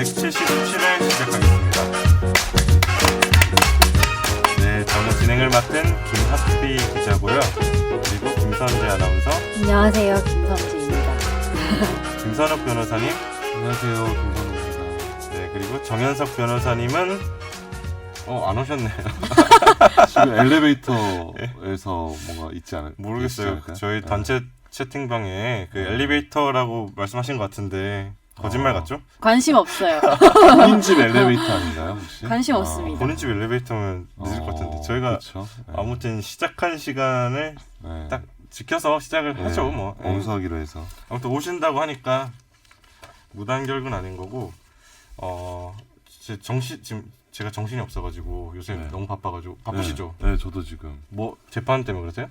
277회 시작하겠습니다. 네, 저는 진행을 맡은 김학비 기자고요. 그리고 김선재 아나운서. 안녕하세요, 김선재입니다. 김선욱 변호사님. 안녕하세요, 김선욱입니다. 네, 그리고 정현석 변호사님은 안 오셨네요. 지금 엘리베이터에서 뭔가 있지 않을까요? 모르겠어요. 저희 단체 채팅방에 그 엘리베이터라고 말씀하신 것 같은데 거짓말 같죠? 관심 없어요. 본인 집 엘리베이터 아닌가요, 혹시? 관심 없습니다. 본인 집 엘리베이터면 늦을 것 같은데 저희가 그렇죠. 네. 아무튼 시작한 시간을 네. 딱 지켜서 시작을 네. 하죠. 뭐 엄수하기로 해서. 아무튼 오신다고 하니까 무단결근 아닌 거고 지금 제가 정신이 없어가지고 요새 네. 너무 바빠가지고 바쁘시죠? 네, 저도 지금. 뭐 재판 때문에 그러세요?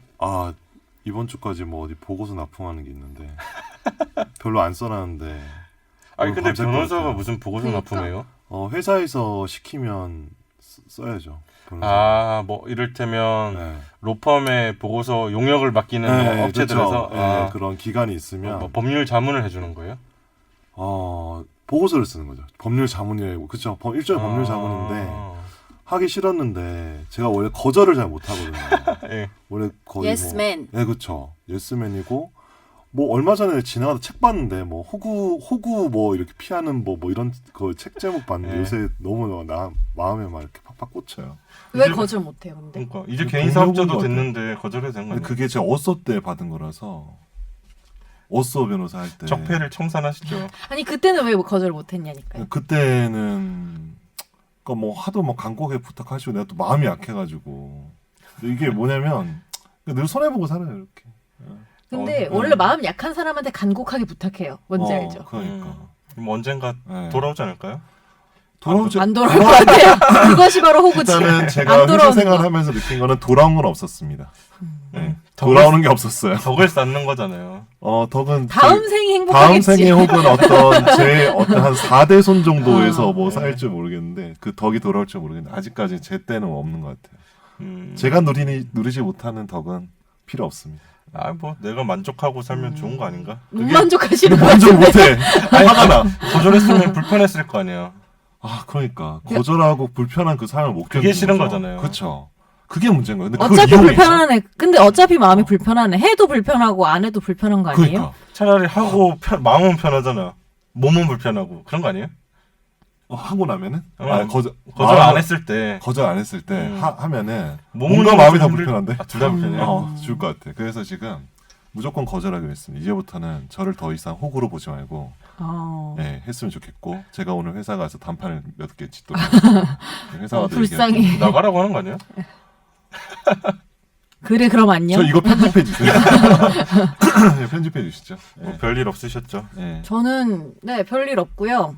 이번 주까지 뭐 어디 보고서 납품하는 게 있는데 별로 안 써놨는데. 아니 근데 밤샐 변호사가 것 같아요. 무슨 보고서 그러니까. 납품해요? 회사에서 시키면 써야죠. 변호사. 뭐 이를테면 네. 로펌에 보고서 용역을 맡기는 네, 업체들에서 그렇죠. 네, 그런 기간이 있으면 뭐 법률 자문을 해주는 거예요? 보고서를 쓰는 거죠. 법률 자문이라고. 그렇죠. 일종의 법률 자문인데 하기 싫었는데 제가 원래 거절을 잘 못하거든요. 예. 원래 거의 Yes man. 네, 그렇죠. 예스맨이고 뭐 얼마 전에 지나가다 책 봤는데 뭐 호구 뭐 이렇게 피하는 뭐 이런 그 책 제목 봤는데 네. 요새 너무 마음에 막 이렇게 팍팍 꽂혀요. 왜 거절 못해요, 근데? 그러니까 이제 그 개인 사업자도 동료분 됐는데 거절해도 되는 근데 거예요? 그게 제가 어쏘 때 받은 거라서 어쏘 변호사 할 때 적폐를 청산하시죠. 아니 그때는 왜 거절 못했냐니까요. 그때는 그러니까 뭐 하도 뭐 간곡하게 부탁하시고 내가 또 마음이 약해가지고 근데 이게 뭐냐면 늘 손해 보고 살아요 이렇게. 근데 네. 원래 마음 약한 사람한테 간곡하게 부탁해요. 뭔지 알죠? 그러니까 그럼 언젠가 네. 돌아오지 않을까요? 돌아오지 안 돌아올 것 같아요. 그것이 바로 호구지. 일단은 제가 안 회사 돌아오는 생활하면서 느낀 거는 돌아온 건 없었습니다. 네. 덕을 돌아오는 게 없었어요. 덕을 쌓는 거잖아요. 덕은 다음 생이 다음 행복하겠지. 생에 혹은 어떤 한 4대 손 정도에서 뭐 네. 쌓일 줄 모르겠는데 그 덕이 돌아올 줄 모르겠는데 아직까지 제 때는 없는 것 같아요. 음. 제가 누리지 못하는 덕은 필요 없습니다. 뭐 내가 만족하고 살면 좋은 거 아닌가? 못 만족하시는 거 만족 같은데. 못해. 화가 나. 거절했으면 불편했을 거 아니에요. 그러니까 거절하고 불편한 그 삶을 못 그게 견디는 싫은 거죠. 거잖아요. 그렇죠. 그게 문제인 거예요. 근데 그걸 어차피 이용해. 불편하네. 근데 어차피 마음이 불편하네. 해도 불편하고 안 해도 불편한 거 아니에요? 그러니까 차라리 하고 마음은 편하잖아. 몸은 불편하고 그런 거 아니에요? 하고 나면은 거절 마음은- 안 했을 때 거절 안 했을 때 음. 하면은 몸은 뭔가 마음이 다 좀 불편한데 둘 다 불편해요. 죽을 것 같아. 그래서 지금 무조건 거절하기로 했습니다. 이제부터는 저를 더 이상 호구로 보지 말고 했으면 좋겠고 제가 오늘 회사 가서 단판을 몇 개 짓도록 회사 가서 불쌍해. 나가라고 하는 거 아니에요? 그래 그럼 안녕. 저 이거 편집해 주세요. 네, 편집해 주시죠. 뭐 별일 없으셨죠? 네. 저는 별일 없고요.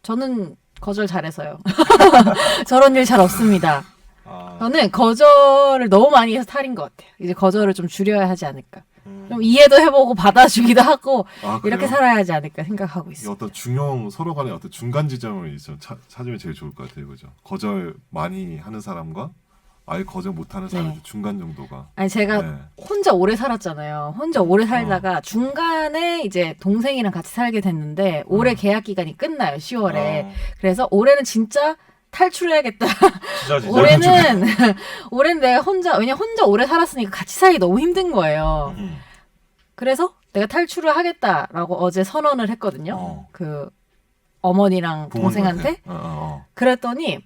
저는 거절 잘해서요. 저런 일 잘 없습니다. 저는 거절을 너무 많이 해서 탈인 것 같아요. 이제 거절을 좀 줄여야 하지 않을까. 좀 이해도 해보고 받아주기도 하고 이렇게 그래요? 살아야 하지 않을까 생각하고 이 있어요. 어떤 서로 간의 어떤 중간 지점을 찾으면 제일 좋을 것 같아요, 그죠? 거절 많이 하는 사람과 아예 거절 못하는 사람 네. 중간 정도가. 아니 제가 네. 혼자 오래 살았잖아요. 혼자 오래 살다가 중간에 이제 동생이랑 같이 살게 됐는데 올해 계약 기간이 끝나요. 10월에. 그래서 올해는 진짜 탈출해야겠다. 진짜. 올해는 내가 혼자 오래 살았으니까 같이 살기 너무 힘든 거예요. 그래서 내가 탈출을 하겠다라고 어제 선언을 했거든요. 그 어머니랑 동생한테. 그랬더니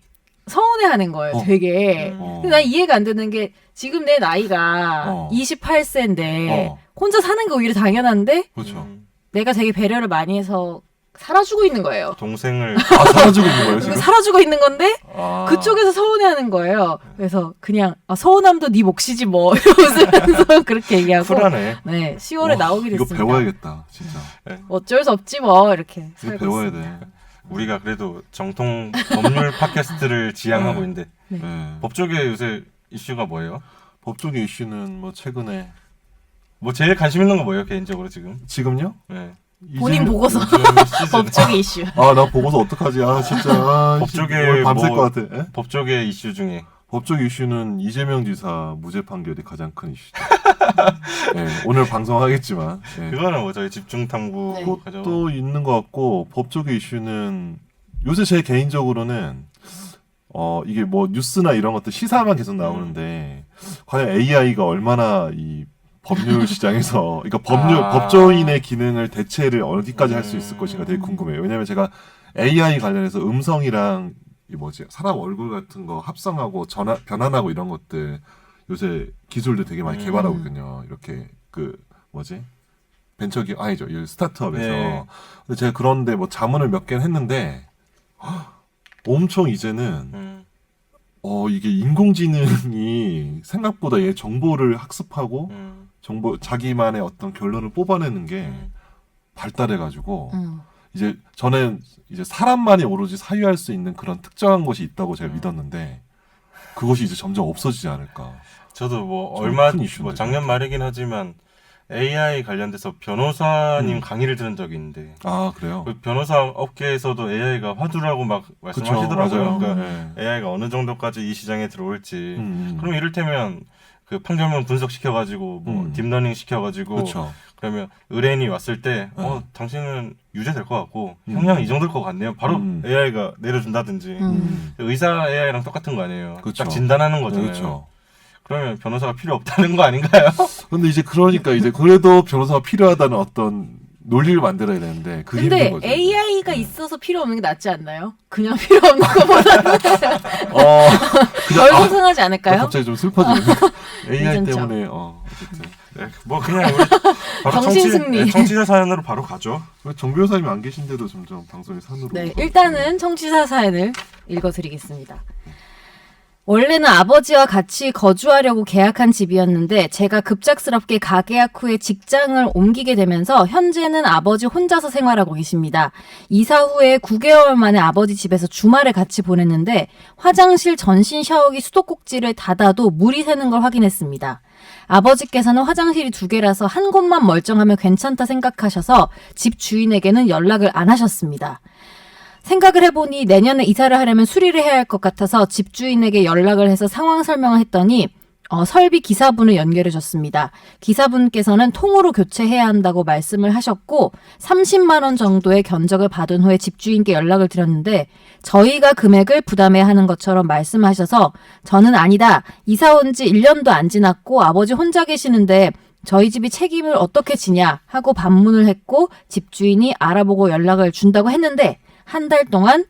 서운해하는 거예요. 되게. 근데 난 이해가 안 되는 게 지금 내 나이가 28세인데 혼자 사는 게 오히려 당연한데 그렇죠. 내가 되게 배려를 많이 해서 살아주고 있는 거예요. 동생을 사라지고 있는 거예요, 지금? 살아주고 있는 건데 아. 그쪽에서 서운해하는 거예요. 그래서 그냥 서운함도 네 몫이지 뭐 이러면서 그렇게 얘기하고 쿨하네. 네 10월에 나오게 이거 됐습니다. 배워야겠다, 진짜. 어쩔 수 없지 뭐 이렇게 이거 살고 배워야 있습니다. 돼. 우리가 그래도 정통 법률 팟캐스트를 지향하고 있는데 네. 법조계 요새 이슈가 뭐예요? 법조계 이슈는 뭐 최근에 뭐 제일 관심 있는 거 뭐예요 개인적으로 지금? 지금요? 네. 본인 보고서 요즘 시즌. 법조계 이슈. 나 보고서 어떡하지? 진짜. 법조계 오늘 밤샐 뭐- 것 같아. 법조계 이슈 중에 법조계 이슈는 이재명 지사 무죄 판결이 가장 큰 이슈죠. 네, 오늘 방송하겠지만 네. 그거는 뭐 저희 집중탐구 네. 과정. 또 있는 것 같고 법적의 이슈는 요새 제 개인적으로는 이게 뭐 뉴스나 이런 것들 시사만 계속 나오는데 과연 AI가 얼마나 이 법률 시장에서 그러니까 법조인의 기능을 대체를 어디까지 할 수 있을 것인가 되게 궁금해요. 왜냐하면 제가 AI 관련해서 음성이랑 이 뭐지 사람 얼굴 같은 거 합성하고 변환하고 이런 것들 요새 기술들 되게 많이 개발하고 있거든요. 이렇게 그 뭐지 벤처기업 아니죠 이 스타트업에서. 네. 근데 제가 그런데 뭐 자문을 몇 개는 했는데 엄청 이제는 이게 인공지능이 생각보다 얘 정보를 학습하고 자기만의 어떤 결론을 뽑아내는 게 발달해가지고 이제 저는 이제 사람만이 오로지 사유할 수 있는 그런 특정한 것이 있다고 제가 믿었는데 그것이 이제 점점 없어지지 않을까. 저도 뭐 저는 얼마 큰 이슈인데, 뭐 작년 말이긴 하지만 AI 관련돼서 변호사님 강의를 들은 적이 있는데 아 그래요? 그 변호사 업계에서도 AI가 화두라고 막 말씀하시더라고요. 맞아요. 그러니까 AI가 어느 정도까지 이 시장에 들어올지. 음. 그럼 이를테면 그 판결문 분석시켜가지고 뭐 딥러닝 시켜가지고 그렇죠. 그러면 의뢰인이 왔을 때 당신은 유죄될 것 같고 형량 이 정도일 것 같네요. 바로 AI가 내려준다든지 의사 AI랑 똑같은 거 아니에요. 그렇죠. 딱 진단하는 거잖아요. 그렇죠. 그러면 변호사가 필요 없다는 거 아닌가요? 근데 이제 그러니까 이제 그래도 변호사가 필요하다는 어떤 논리를 만들어야 되는데 그게 근데 힘든 거죠. AI가 있어서 필요 없는 게 낫지 않나요? 그냥 필요 없는 것보다는 덜 그냥 고생하지 않을까요? 갑자기 좀 슬퍼지네. AI 괜찮죠. 때문에 어쨌든 네, 뭐 그냥 우리 바로 정신승리. 청취자 사연으로 바로 가죠. 정 변호사님이 안 계신데도 점점 방송이 산으로. 네, 일단은 청취자 사연을 읽어드리겠습니다. 원래는 아버지와 같이 거주하려고 계약한 집이었는데 제가 급작스럽게 가계약 후에 직장을 옮기게 되면서 현재는 아버지 혼자서 생활하고 계십니다. 이사 후에 9개월 만에 아버지 집에서 주말을 같이 보냈는데 화장실 전신 샤워기 수도꼭지를 닫아도 물이 새는 걸 확인했습니다. 아버지께서는 화장실이 2개라서 한 곳만 멀쩡하면 괜찮다 생각하셔서 집 주인에게는 연락을 안 하셨습니다. 생각을 해보니 내년에 이사를 하려면 수리를 해야 할 것 같아서 집주인에게 연락을 해서 상황 설명을 했더니 설비 기사분을 연결해줬습니다. 기사분께서는 통으로 교체해야 한다고 말씀을 하셨고 30만 원 정도의 견적을 받은 후에 집주인께 연락을 드렸는데 저희가 금액을 부담해야 하는 것처럼 말씀하셔서 저는 아니다. 이사 온 지 1년도 안 지났고 아버지 혼자 계시는데 저희 집이 책임을 어떻게 지냐 하고 반문을 했고 집주인이 알아보고 연락을 준다고 했는데 한 달 동안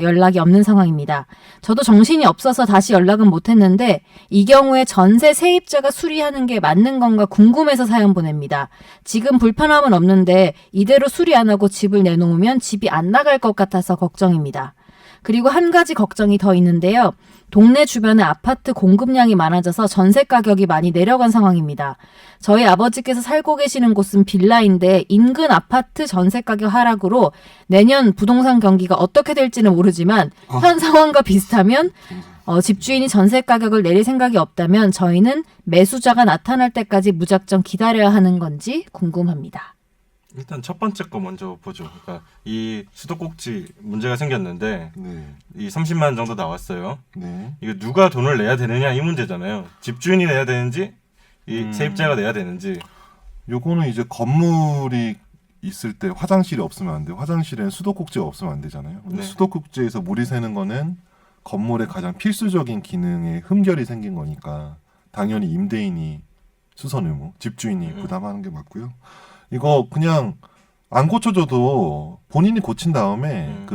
연락이 없는 상황입니다. 저도 정신이 없어서 다시 연락은 못했는데 이 경우에 전세 세입자가 수리하는 게 맞는 건가 궁금해서 사연 보냅니다. 지금 불편함은 없는데 이대로 수리 안 하고 집을 내놓으면 집이 안 나갈 것 같아서 걱정입니다. 그리고 한 가지 걱정이 더 있는데요. 동네 주변에 아파트 공급량이 많아져서 전세 가격이 많이 내려간 상황입니다. 저희 아버지께서 살고 계시는 곳은 빌라인데 인근 아파트 전세 가격 하락으로 내년 부동산 경기가 어떻게 될지는 모르지만 현 상황과 비슷하면 집주인이 전세 가격을 내릴 생각이 없다면 저희는 매수자가 나타날 때까지 무작정 기다려야 하는 건지 궁금합니다. 일단 첫 번째 거 먼저 보죠. 그러니까 이 수도꼭지 문제가 생겼는데 네. 이 30만 원 정도 나왔어요. 네. 이거 누가 돈을 내야 되느냐 이 문제잖아요. 집주인이 내야 되는지 이 세입자가 내야 되는지. 요거는 이제 건물이 있을 때 화장실이 없으면 안 돼요. 화장실에는 수도꼭지가 없으면 안 되잖아요. 근데 네. 수도꼭지에서 물이 새는 거는 건물의 가장 필수적인 기능에 흠결이 생긴 거니까 당연히 임대인이 수선 의무, 집주인이 부담하는 게 맞고요. 이거 그냥 안 고쳐줘도 본인이 고친 다음에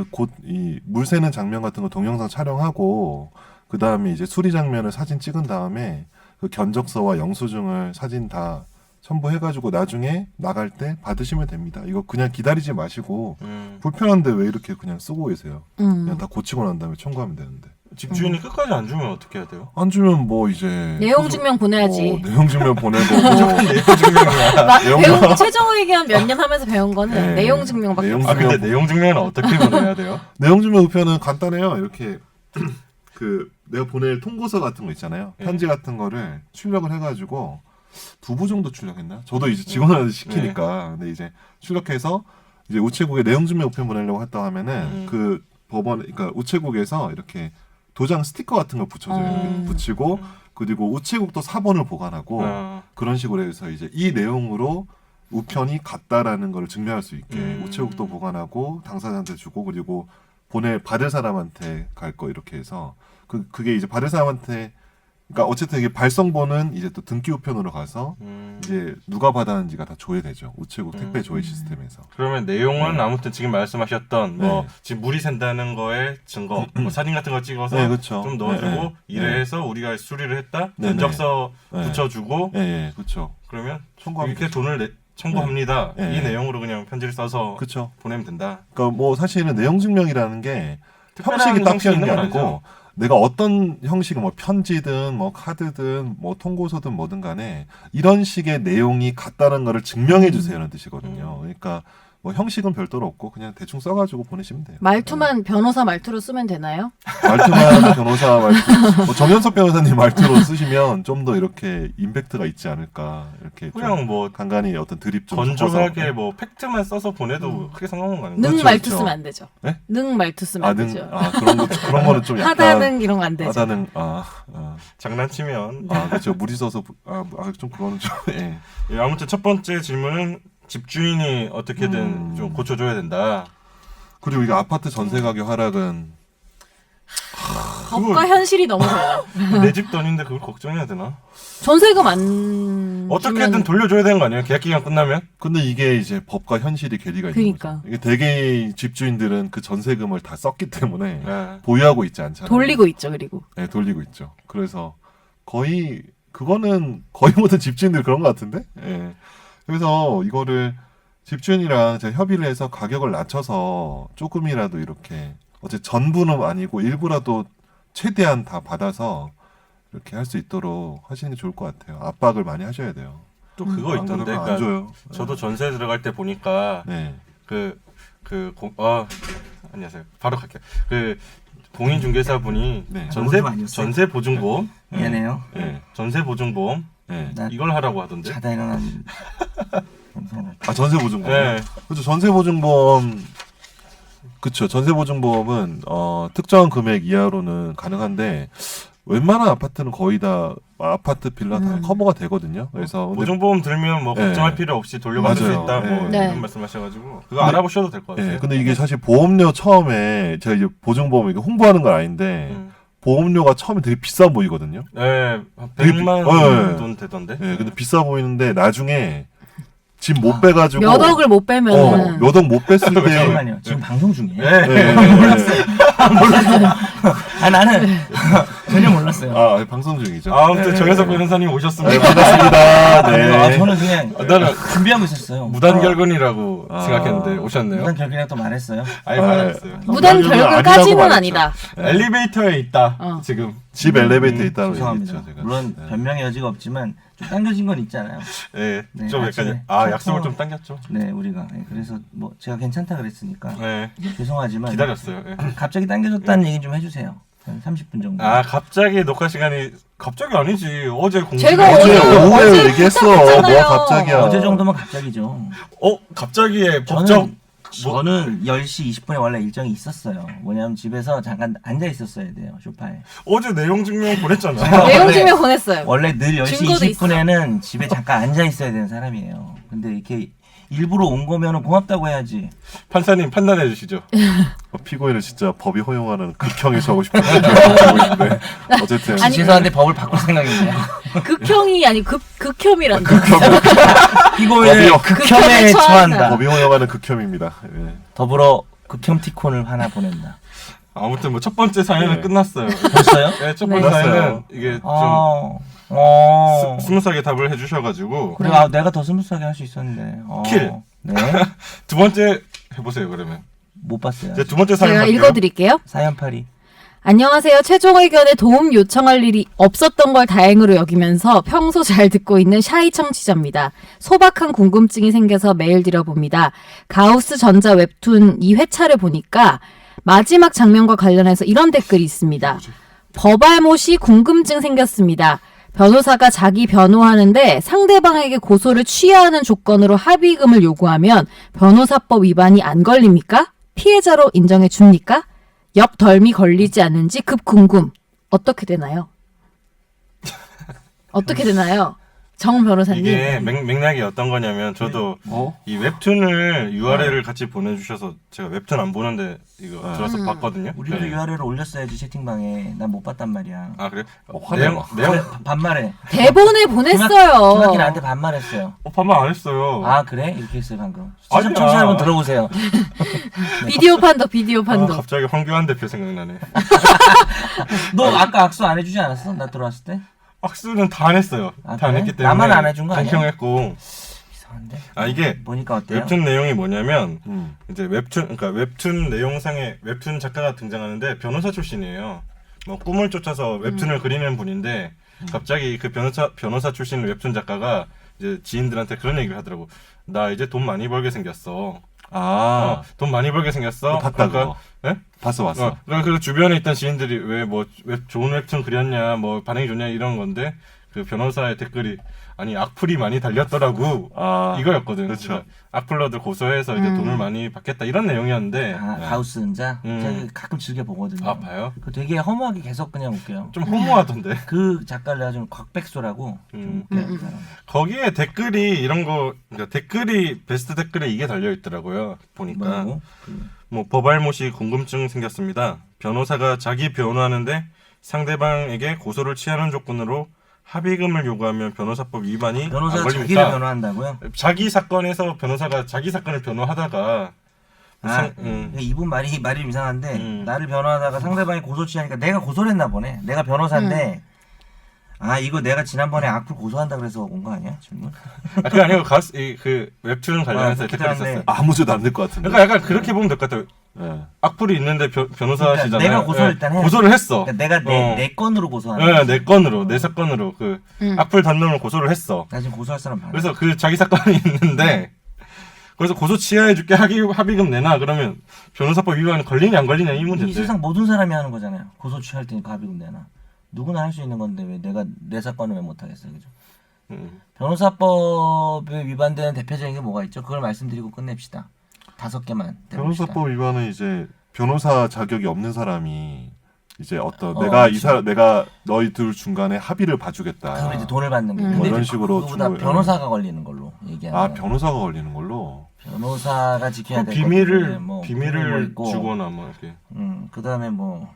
이 물 새는 장면 같은 거 동영상 촬영하고 그 다음에 이제 수리 장면을 사진 찍은 다음에 그 견적서와 영수증을 사진 다 첨부해가지고 나중에 나갈 때 받으시면 됩니다. 이거 그냥 기다리지 마시고 불편한데 왜 이렇게 그냥 쓰고 계세요? 그냥 다 고치고 난 다음에 청구하면 되는데. 집주인이 끝까지 안 주면 어떻게 해야 돼요? 안 주면 뭐 이제 내용 증명 보내야지. 내용 증명 보내고 무조건 내용 증명이야. 배운 최종 의견 몇 년 하면서 배운 거는 네. 내용 증명밖에 내용 없어요. 근데 내용 증명은 어떻게 보내야 돼요? 내용 증명 우편은 간단해요. 이렇게 그 내가 보낼 통고서 같은 거 있잖아요. 편지 같은 거를 출력을 해가지고 2부 정도 출력했나? 저도 이제 직원한테 시키니까. 근데 이제 출력해서 이제 우체국에 내용 증명 우편 보내려고 했다 하면은 그 법원, 그러니까 우체국에서 이렇게 도장 스티커 같은 걸 붙여줘요. 이렇게 붙이고 그리고 우체국도 사본을 보관하고 그런 식으로 해서 이제 이 내용으로 우편이 갔다라는 걸 증명할 수 있게 우체국도 보관하고 당사자한테 주고 그리고 받을 사람한테 갈 거 이렇게 해서 그게 이제 받을 사람한테 그러니까 어쨌든 이게 발송본은 이제 또 등기 우편으로 가서 이제 누가 받았는지가 다 조회되죠. 우체국 택배 조회 시스템에서. 그러면 내용은 아무튼 지금 말씀하셨던 뭐 네. 지금 물이 샌다는 거에 증거, 뭐 사진 같은 거 찍어서 네, 그렇죠. 좀 넣어주고 네, 이래서 우리가 수리를 했다. 네, 견적서 네. 붙여주고 예, 그렇죠. 그러면 청구하면 이렇게 돈을 청구합니다. 네. 이 내용으로 그냥 편지를 써서 그렇죠. 보내면 된다. 그러니까 뭐 사실은 내용 증명이라는 게 특별한 형식이 딱 형식이 필요한 게 있는 건 아니고 아니죠. 내가 어떤 형식을 뭐 편지든 뭐 카드든 뭐 통고서든 뭐든 간에 이런 식의 내용이 같다는 거를 증명해 주세요라는 뜻이거든요. 그러니까 뭐 형식은 별도로 없고 그냥 대충 써가지고 보내시면 돼요. 말투만 변호사 말투로 쓰면 되나요? 말투만 변호사 말투, 뭐 정현석 변호사님 말투로 쓰시면 좀 더 이렇게 임팩트가 있지 않을까 이렇게 좀 그냥 뭐 간간히 어떤 드립 좀 건조하게 섞어서. 뭐 팩트만 써서 보내도 크게 상관은 거 아닌가요? 능 그렇죠, 말투 그렇죠. 쓰면 안 되죠. 네? 능 말투 쓰면 안 되죠. 그런 거는 좀 약간 하다능 이런 거 안 되죠. 하다는 장난치면 그렇죠. 물이 써서 좀 그거는 좀 예. 예, 아무튼 첫 번째 질문은 집주인이 어떻게든 좀 고쳐줘야 된다. 그리고 이게 아파트 전세 가격 하락은 법과 현실이 너무 달라. 내 집도 아닌데 그걸 걱정해야 되나? 전세금 안 어떻게든 주면 돌려줘야 되는 거 아니에요? 계약 기간 끝나면? 근데 이게 이제 법과 현실이 괴리가 있는 그러니까. 거죠. 이게 대개 집주인들은 그 전세금을 다 썼기 때문에 네. 보유하고 있지 않잖아요. 돌리고 있죠. 그리고 네, 돌리고 있죠. 그래서 그거는 거의 모든 집주인들 그런 것 같은데. 예. 그래서 이거를 집주인이랑 제가 협의를 해서 가격을 낮춰서 조금이라도 이렇게 전부는 아니고 일부라도 최대한 다 받아서 이렇게 할 수 있도록 하시는 게 좋을 것 같아요. 압박을 많이 하셔야 돼요. 또 그거 안 있던데. 그러면 안 줘요. 저도 전세 들어갈 때 보니까 네. 안녕하세요. 바로 갈게요. 공인중개사분이 네. 아무것도 아니었어요? 전세 보증보험, 미안해요. 네. 전세 보증보험 네. 나 이걸 하라고 하던데. 자다 일어난 방송을. 전세 보증보험. 네. 그렇죠. 전세 보증보험. 그렇죠. 전세 보증보험은 특정한 금액 이하로는 가능한데 웬만한 아파트는 거의 다 아파트 빌라 다 커버가 되거든요. 그래서 근데 보증보험 들면 뭐 네. 걱정할 필요 없이 돌려받을 맞아요. 수 있다. 뭐 네. 이런 말씀하셔가지고 그거 알아보셔도 될 것 같아요. 근데 이게 사실 보험료 처음에 제가 이제 보증보험 이렇게 홍보하는 건 아닌데 보험료가 처음에 되게 비싸 보이거든요. 네, 한 되게 100만 네. 돈 되던데. 예, 근데 비싸 보이는데 나중에 집 못 빼가지고 몇 억을 못 빼면은 몇 억 못 뺐을 때 잠깐만요. 지금 방송 중이에요? 네. 네. 나는 전혀 몰랐어요. 방송 중이죠. 아무튼 네. 정현석 변호사님 오셨습니다. 반갑습니다. 네. 저는 그냥 나는 준비하고 있었어요. 무단결근이라고 생각했는데 오셨네요. 무단 결근이랑 또 말했어요. 아예 말했어요. 무단 아니라고 결근까지는 말했죠. 아니다. 엘리베이터에 있다. 지금. 집 엘리베이터에 있다고 죄송합니다. 얘기했죠. 제가. 물론 네. 변명의 여지가 없지만 좀 당겨진 건 있잖아요. 네, 네, 좀 아침에 약간 첫 약속을 통화- 좀 당겼죠. 네, 우리가 그래서 뭐 제가 괜찮다 그랬으니까 네, 죄송하지만 기다렸어요. 네. 갑자기 당겨졌다는 얘기 좀 해주세요. 한 30분 정도. 갑자기 녹화 시간이 갑자기 아니지. 어제 공지. 제가 어제 오후에 어제 얘기했어. 부탁했잖아요. 뭐 갑자기야. 어제 정도면 갑자기죠. 갑자기의 법적 저는 10시 20분에 원래 일정이 있었어요. 뭐냐면 집에서 잠깐 앉아 있었어야 돼요. 소파에. 어제 내용 증명 보냈잖아. 내용 증명 보냈어요. 원래 늘 10시 증거도 20분에는 집에 잠깐 앉아 있어야 되는 사람이에요. 근데 이렇게 일부러 온 거면 고맙다고 해야지. 판사님 판단해 주시죠. 피고인은 진짜 법이 허용하는 극형에 서고 싶은 생각이 있는데 어쨌든 아니, 죄송한데 법을 바꿀 생각이네요. 극형이 아니 극혐이란다. 피고인을 법이요. 극혐에 극혐에 처한다. 법이 허용하는 극혐입니다. 예. 더불어 극혐 티콘을 하나 보낸다. 아무튼 뭐 첫 번째 사연은 네. 끝났어요. 벌써요? 네, 첫 네. 번째 사연은 끝났어요. 이게 좀 스무스하게 답을 해주셔가지고 그래, 내가 더 스무스하게 할 수 있었는데. 킬. 네. 두 번째 해보세요 그러면. 못 봤어요. 이제 두 번째 사연 제가 갈게요. 읽어드릴게요. 사연팔이. 안녕하세요. 최종 의견에 도움 요청할 일이 없었던 걸 다행으로 여기면서 평소 잘 듣고 있는 샤이 청취자입니다. 소박한 궁금증이 생겨서 메일 드려봅니다. 가우스 전자 웹툰 2회차를 보니까 마지막 장면과 관련해서 이런 댓글이 있습니다. 법알못이 궁금증 생겼습니다. 변호사가 자기 변호하는데 상대방에게 고소를 취하하는 조건으로 합의금을 요구하면 변호사법 위반이 안 걸립니까? 피해자로 인정해 줍니까? 옆 덜미 걸리지 않는지 급 궁금. 어떻게 되나요? 어떻게 되나요? 정 변호사님. 이게 맥락이 어떤 거냐면 저도 이 웹툰을 URL을 같이 보내주셔서 제가 웹툰 안 보는데 이거 들어서 봤거든요. 우리도 네. URL을 올렸어야지 채팅방에. 난 못 봤단 말이야. 아 그래? 화내요. 내용 반말해. 대본에 보냈어요. 김학기 나한테 반말했어요. 반말 안 했어요. 아 그래? 이렇게 했어요 방금. 아니야. 청취자 여러분 들어보세요. 비디오 판도 비디오 아, 판도. 갑자기 황교안 대표 생각나네. 너 아까 악수 안 해주지 않았어? 나 들어왔을 때? 악수는 다 안 했어요. 아, 다 안 그래? 했기 때문에 나만 안 해준 거 아니야? 공평했고. 이상한데? 아 이게 보니까 어때요? 웹툰 내용이 뭐냐면 음. 이제 웹툰 내용상에 웹툰 작가가 등장하는데 변호사 출신이에요. 뭐 꿈을 쫓아서 웹툰을 그리는 분인데 갑자기 그 변호사 출신 웹툰 작가가 이제 지인들한테 그런 얘기를 하더라고. 나 이제 돈 많이 벌게 생겼어. 돈 많이 벌게 생겼어. 봤다 그거. 예? 봤어. 그 주변에 있던 지인들이 왜 뭐 좋은 웹툰 그렸냐, 뭐 반응이 좋냐 이런 건데 그 변호사의 댓글이 아니 악플이 많이 달렸더라고 이거였거든. 그렇죠. 그러니까 악플러들 고소해서 이제 돈을 많이 받겠다 이런 내용이었는데 가우스 은자? 제가 가끔 즐겨 보거든요. 아 봐요? 그 되게 허무하게 계속 그냥 웃겨요. 좀 허무하던데. 그 작가를 내가 좀 곽백소라고 좀 웃겨요. 그 사람. 거기에 댓글이 이런 거 그러니까 댓글이 베스트 댓글에 이게 달려 있더라고요. 보니까 뭐라고? 뭐 법알못이 궁금증 생겼습니다. 변호사가 자기 변호하는데 상대방에게 고소를 취하는 조건으로 합의금을 요구하면 변호사법 위반이 안 변호사가 걸립니까? 자기를 변호한다고요? 자기 사건에서 변호사가 자기 사건을 변호하다가 이분 말이 좀 이상한데 나를 변호하다가 상대방이 고소 취하니까 내가 고소를 했나 보네. 내가 변호사인데 이거 내가 지난번에 악플 고소한다 그래서 온 거 아니야? 질문? 그게 아니고 그 웹툰 관련해서 댓글 그렇긴 있었어요. 아무 죄도 안 될 것 같은데. 그러니까 약간 그렇게 보면 될 것 같아요. 네. 악플이 있는데 변호사시잖아요. 그러니까 내가 고소를 일단 해. 고소를 했어. 그러니까 내가 내 건으로 고소하는 네, 거지. 내 건으로 내 사건으로 그 악플 단놈을 고소를 했어. 나 지금 고소할 사람 많아. 그래서 그 자기 사건이 있는데 그래서 고소 취하해줄게 합의금 내놔 그러면 변호사법 위반 걸리냐 안 걸리냐 이 이 문제인데. 세상 모든 사람이 하는 거잖아요. 고소 취할 테니까 합의금 내놔. 누구나 할 수 있는 건데 왜 내가 내 사건을 왜 못하겠어요, 그죠? 변호사법에 위반되는 대표적인 게 뭐가 있죠? 그걸 말씀드리고 끝냅시다. 5개만. 변호사법 위반은 이제 변호사 자격이 없는 사람이 이제 어떤 그렇죠. 내가 너희 둘 중간에 합의를 봐주겠다. 그럼 이제 돈을 받는 게. 뭐 근데 이런 이제 식으로 그거보다 주고, 변호사가 걸리는 걸로 얘기하는. 변호사가 걸리는 걸로. 변호사가 지켜야 그 될 비밀을 뭐 비밀을 있고. 주거나 뭐 이렇게 그다음에 뭐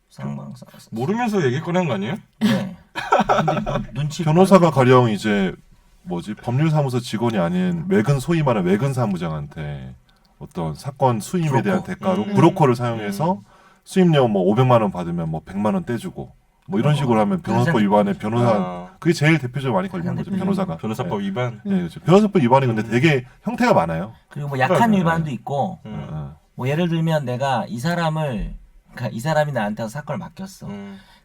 상방 모르면서 얘기 꺼낸 거 아니에요? 네. 근데 뭐 눈치 변호사가 가령 이제 법률사무소 직원이 아닌 소위 말하는 외근 사무장한테 어떤 사건 수임에 대한 대가로 브로커를 사용해서 수임료 뭐 500만 원 받으면 뭐 100만 원 떼주고 뭐 이런 식으로 하면 변호사법 위반에 그게 제일 대표적으로 많이 걸리는 거죠. 변호사가. 변호사법 위반. 네, 그렇죠. 변호사법 위반이 근데 되게 형태가 많아요. 그리고 뭐 약한 네. 위반도 있고 뭐 예를 들면 내가 이 사람이 나한테 사건을 맡겼어.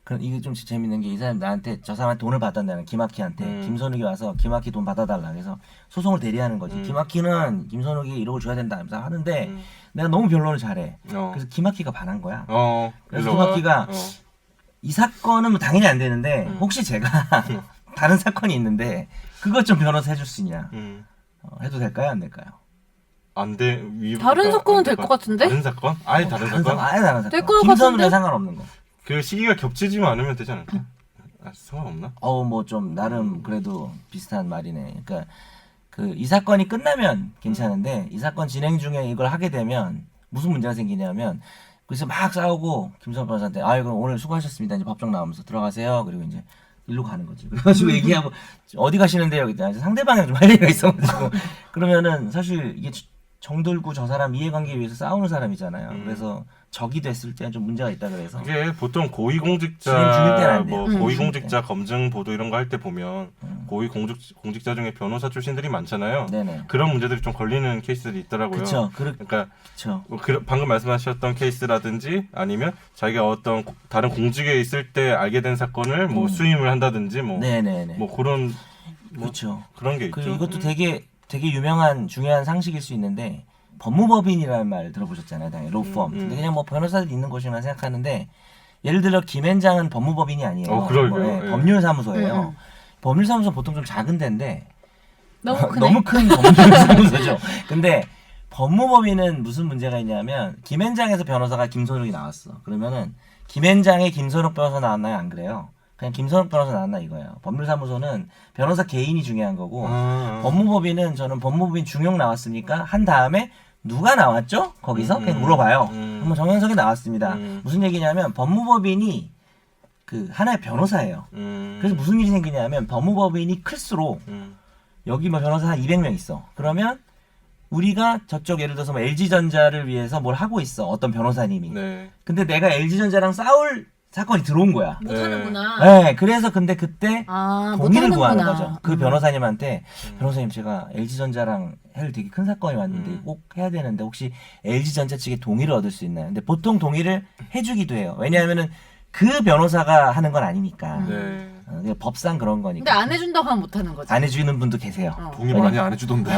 그럼 이게 좀 재밌는 게 이 사람이 나한테 저 사람한테 돈을 받았다는 김학희한테 김선욱이 와서 김학희 돈 받아달라 그래서 소송을 대리하는 거지. 김학희는 김선욱이 1억을 줘야 된다 하면서 하는데 내가 너무 변론을 잘해. 그래서 김학희가 반한 거야. 그래서 김학희가 이 사건은 뭐 당연히 안 되는데 혹시 제가 다른 사건이 있는데 그것 좀 변호사 해줄 수 있냐? 해도 될까요? 안 될까요? 안 돼. 다른 사건은 될 것 같은데? 다른 사건? 아예 다른 사건? 아예 다른 사건. 될것 김선욱이랑 같은데? 상관없는 거. 그 시기가 겹치지만 않으면 되지 않을까? 상관없나? 뭐 좀 나름 그래도 비슷한 말이네. 그러니까 그 이 사건이 끝나면 괜찮은데 이 사건 진행 중에 이걸 하게 되면 무슨 문제가 생기냐면 그래서 막 싸우고 김선욱 변호사한테 그럼 오늘 수고하셨습니다. 이제 법정 나오면서 들어가세요. 그리고 이제 일로 가는 거지. 그래가지고 얘기하고 어디 가시는데요? 이제 상대방에 좀 할 얘기가 있어가지고 그러면은 사실 이게 정들고 저 사람 이해관계 위해서 싸우는 사람이잖아요. 그래서 적이 됐을 때 좀 문제가 있다 그래서 이게 보통 진행 중일 때는 안 돼요. 고위공직자 검증 보도 이런 거 할 때 보면 고위공직자 중에 변호사 출신들이 많잖아요. 네네. 그런 문제들이 좀 걸리는 케이스들이 있더라고요. 그쵸. 그러니까 그쵸. 뭐 방금 말씀하셨던 케이스라든지 아니면 자기가 어떤 다른 공직에 있을 때 알게 된 사건을 뭐 수임을 한다든지 뭐 네네네. 뭐 그런 그렇죠. 그런 게 있죠. 그리고 이것도 되게 유명한 중요한 상식일 수 있는데 법무법인이라는 말 들어보셨잖아요, 당연히 로펌. 근데 그냥 뭐 변호사들 있는 곳이만 생각하는데 예를 들어 김앤장은 법무법인이 아니에요. 그러게요. 예. 법률사무소예요. 법률사무소 보통 좀 작은 데인데 너무 크네. 너무 큰 법률사무소죠. 근데 법무법인은 무슨 문제가 있냐면 김앤장에서 변호사가 김선욱이 나왔어. 그러면은 김앤장에 김선욱 변호사 나왔나요? 안 그래요? 그냥 김선욱 변호사 나왔나 이거예요. 법률사무소는 변호사 개인이 중요한 거고 아. 법무법인은 저는 법무법인 중용 나왔으니까 한 다음에 누가 나왔죠? 거기서 그냥 물어봐요. 한번 정영석이 나왔습니다. 무슨 얘기냐면 법무법인이 그 하나의 변호사예요. 그래서 무슨 일이 생기냐면 법무법인이 클수록 여기 뭐 변호사 한 200명 있어. 그러면 우리가 저쪽 예를 들어서 뭐 LG전자를 위해서 뭘 하고 있어. 어떤 변호사님이. 네. 근데 내가 LG전자랑 싸울 사건이 들어온 거야. 못하는구나. 네, 그래서 근데 그때 아, 동의를 구하는 못하는구나. 거죠. 그 변호사님한테 변호사님 제가 LG전자랑 해를 되게 큰 사건이 왔는데 꼭 해야 되는데 혹시 LG전자 측의 동의를 얻을 수 있나요? 근데 보통 동의를 해주기도 해요. 왜냐하면은 그 변호사가 하는 건 아니니까. 네. 그냥 법상 그런 근데 거니까. 안 해준다고 하면 못하는 거지. 안 해주는 분도 계세요. 동의 많이 안 해주던데.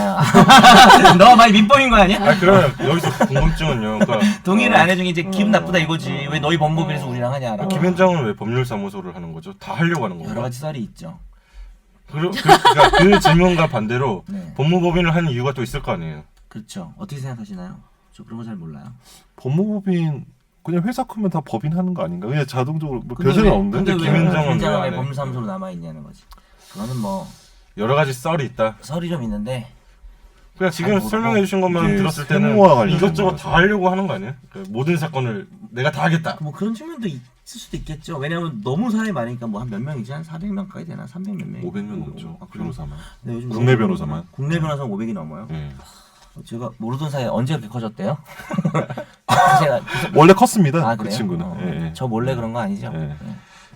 너 많이 민법인 거 아니야? 아 그러면 여기서 궁금증은요. 그러니까 동의를 안 해주면 이제 기분 나쁘다 이거지. 왜 너희 법무법인에서 우리랑 하냐라고. 김현장은 왜 법률사무소를 하는 거죠? 다 하려고 하는 여러 건가요? 가지 썰이 있죠. 그러니까 그 질문과 반대로 네. 법무법인을 하는 이유가 또 있을 거 아니에요. 그렇죠. 어떻게 생각하시나요? 저 그런 거 잘 몰라요. 법무법인 그냥 회사 크면 다 법인 하는 거 아닌가? 그냥 자동적으로 뭐 근데 별생각 왜- 없는데. 근데 왜 김현정은 김현정은 왜 왜 안 해? 법률사무소로 남아 있냐는 거지. 그거는 뭐 여러 가지 썰이 있다. 설이 좀 있는데 그냥 지금 잘 모르고 설명해 주신 것만 이게 들었을 때는 세무와 관련된 이것저것 거라서. 다 하려고 하는 거 아니에요? 그러니까 모든 사건을 내가 다 하겠다. 뭐 그런 측면도 있을 수도 있겠죠. 왜냐하면 너무 사람이 많으니까 뭐 한 몇 명이지 한 400명까지 되나 300 몇 명. 500명 넘죠. 아, 그래요? 변호사만. 네, 요즘 국내 너무 변호사만. 국내 변호사는 500이 넘어요. 예. 제가 모르던 사이에 언제 그렇게 커졌대요? 제가 원래 컸습니다. 아 그 그래요? 친구는. 예. 저 몰래 그런 거 아니죠? 예. 네.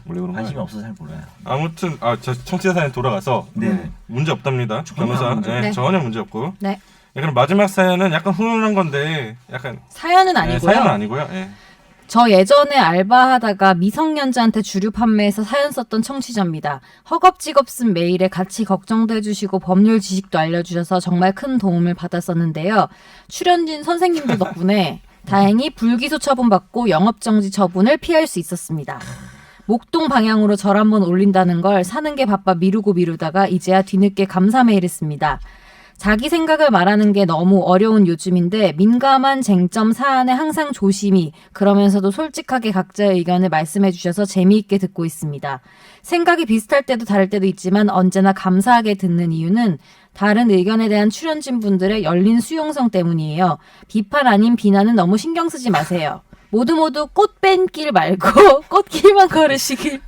원래 그런 거 관심이 아니에요. 없어서 잘 몰라요. 아무튼 저 청취자 사연 돌아가서 네. 문제 없답니다. 전혀 변호사 문제 네, 네. 전혀 문제 없고. 네. 그럼 마지막 사연은 약간 훈훈한 건데 약간 사연은 네, 아니고요. 사연은 아니고요. 예. 저 예전에 알바하다가 미성년자한테 주류 판매해서 사연 썼던 청취자입니다. 허겁지겁 쓴 메일에 같이 걱정도 해주시고 법률 지식도 알려주셔서 정말 큰 도움을 받았었는데요. 출연진 선생님들 덕분에 다행히 불기소 처분받고 영업정지 처분을 피할 수 있었습니다. 목동 방향으로 절 한번 올린다는 걸 사는 게 바빠 미루다가 이제야 뒤늦게 감사 메일했습니다. 자기 생각을 말하는 게 너무 어려운 요즘인데 민감한 쟁점 사안에 항상 조심히 그러면서도 솔직하게 각자의 의견을 말씀해 주셔서 재미있게 듣고 있습니다. 생각이 비슷할 때도 다를 때도 있지만 언제나 감사하게 듣는 이유는 다른 의견에 대한 출연진 분들의 열린 수용성 때문이에요. 비판 아닌 비난은 너무 신경 쓰지 마세요. 모두 꽃 뺀 길 말고 꽃길만 걸으시길.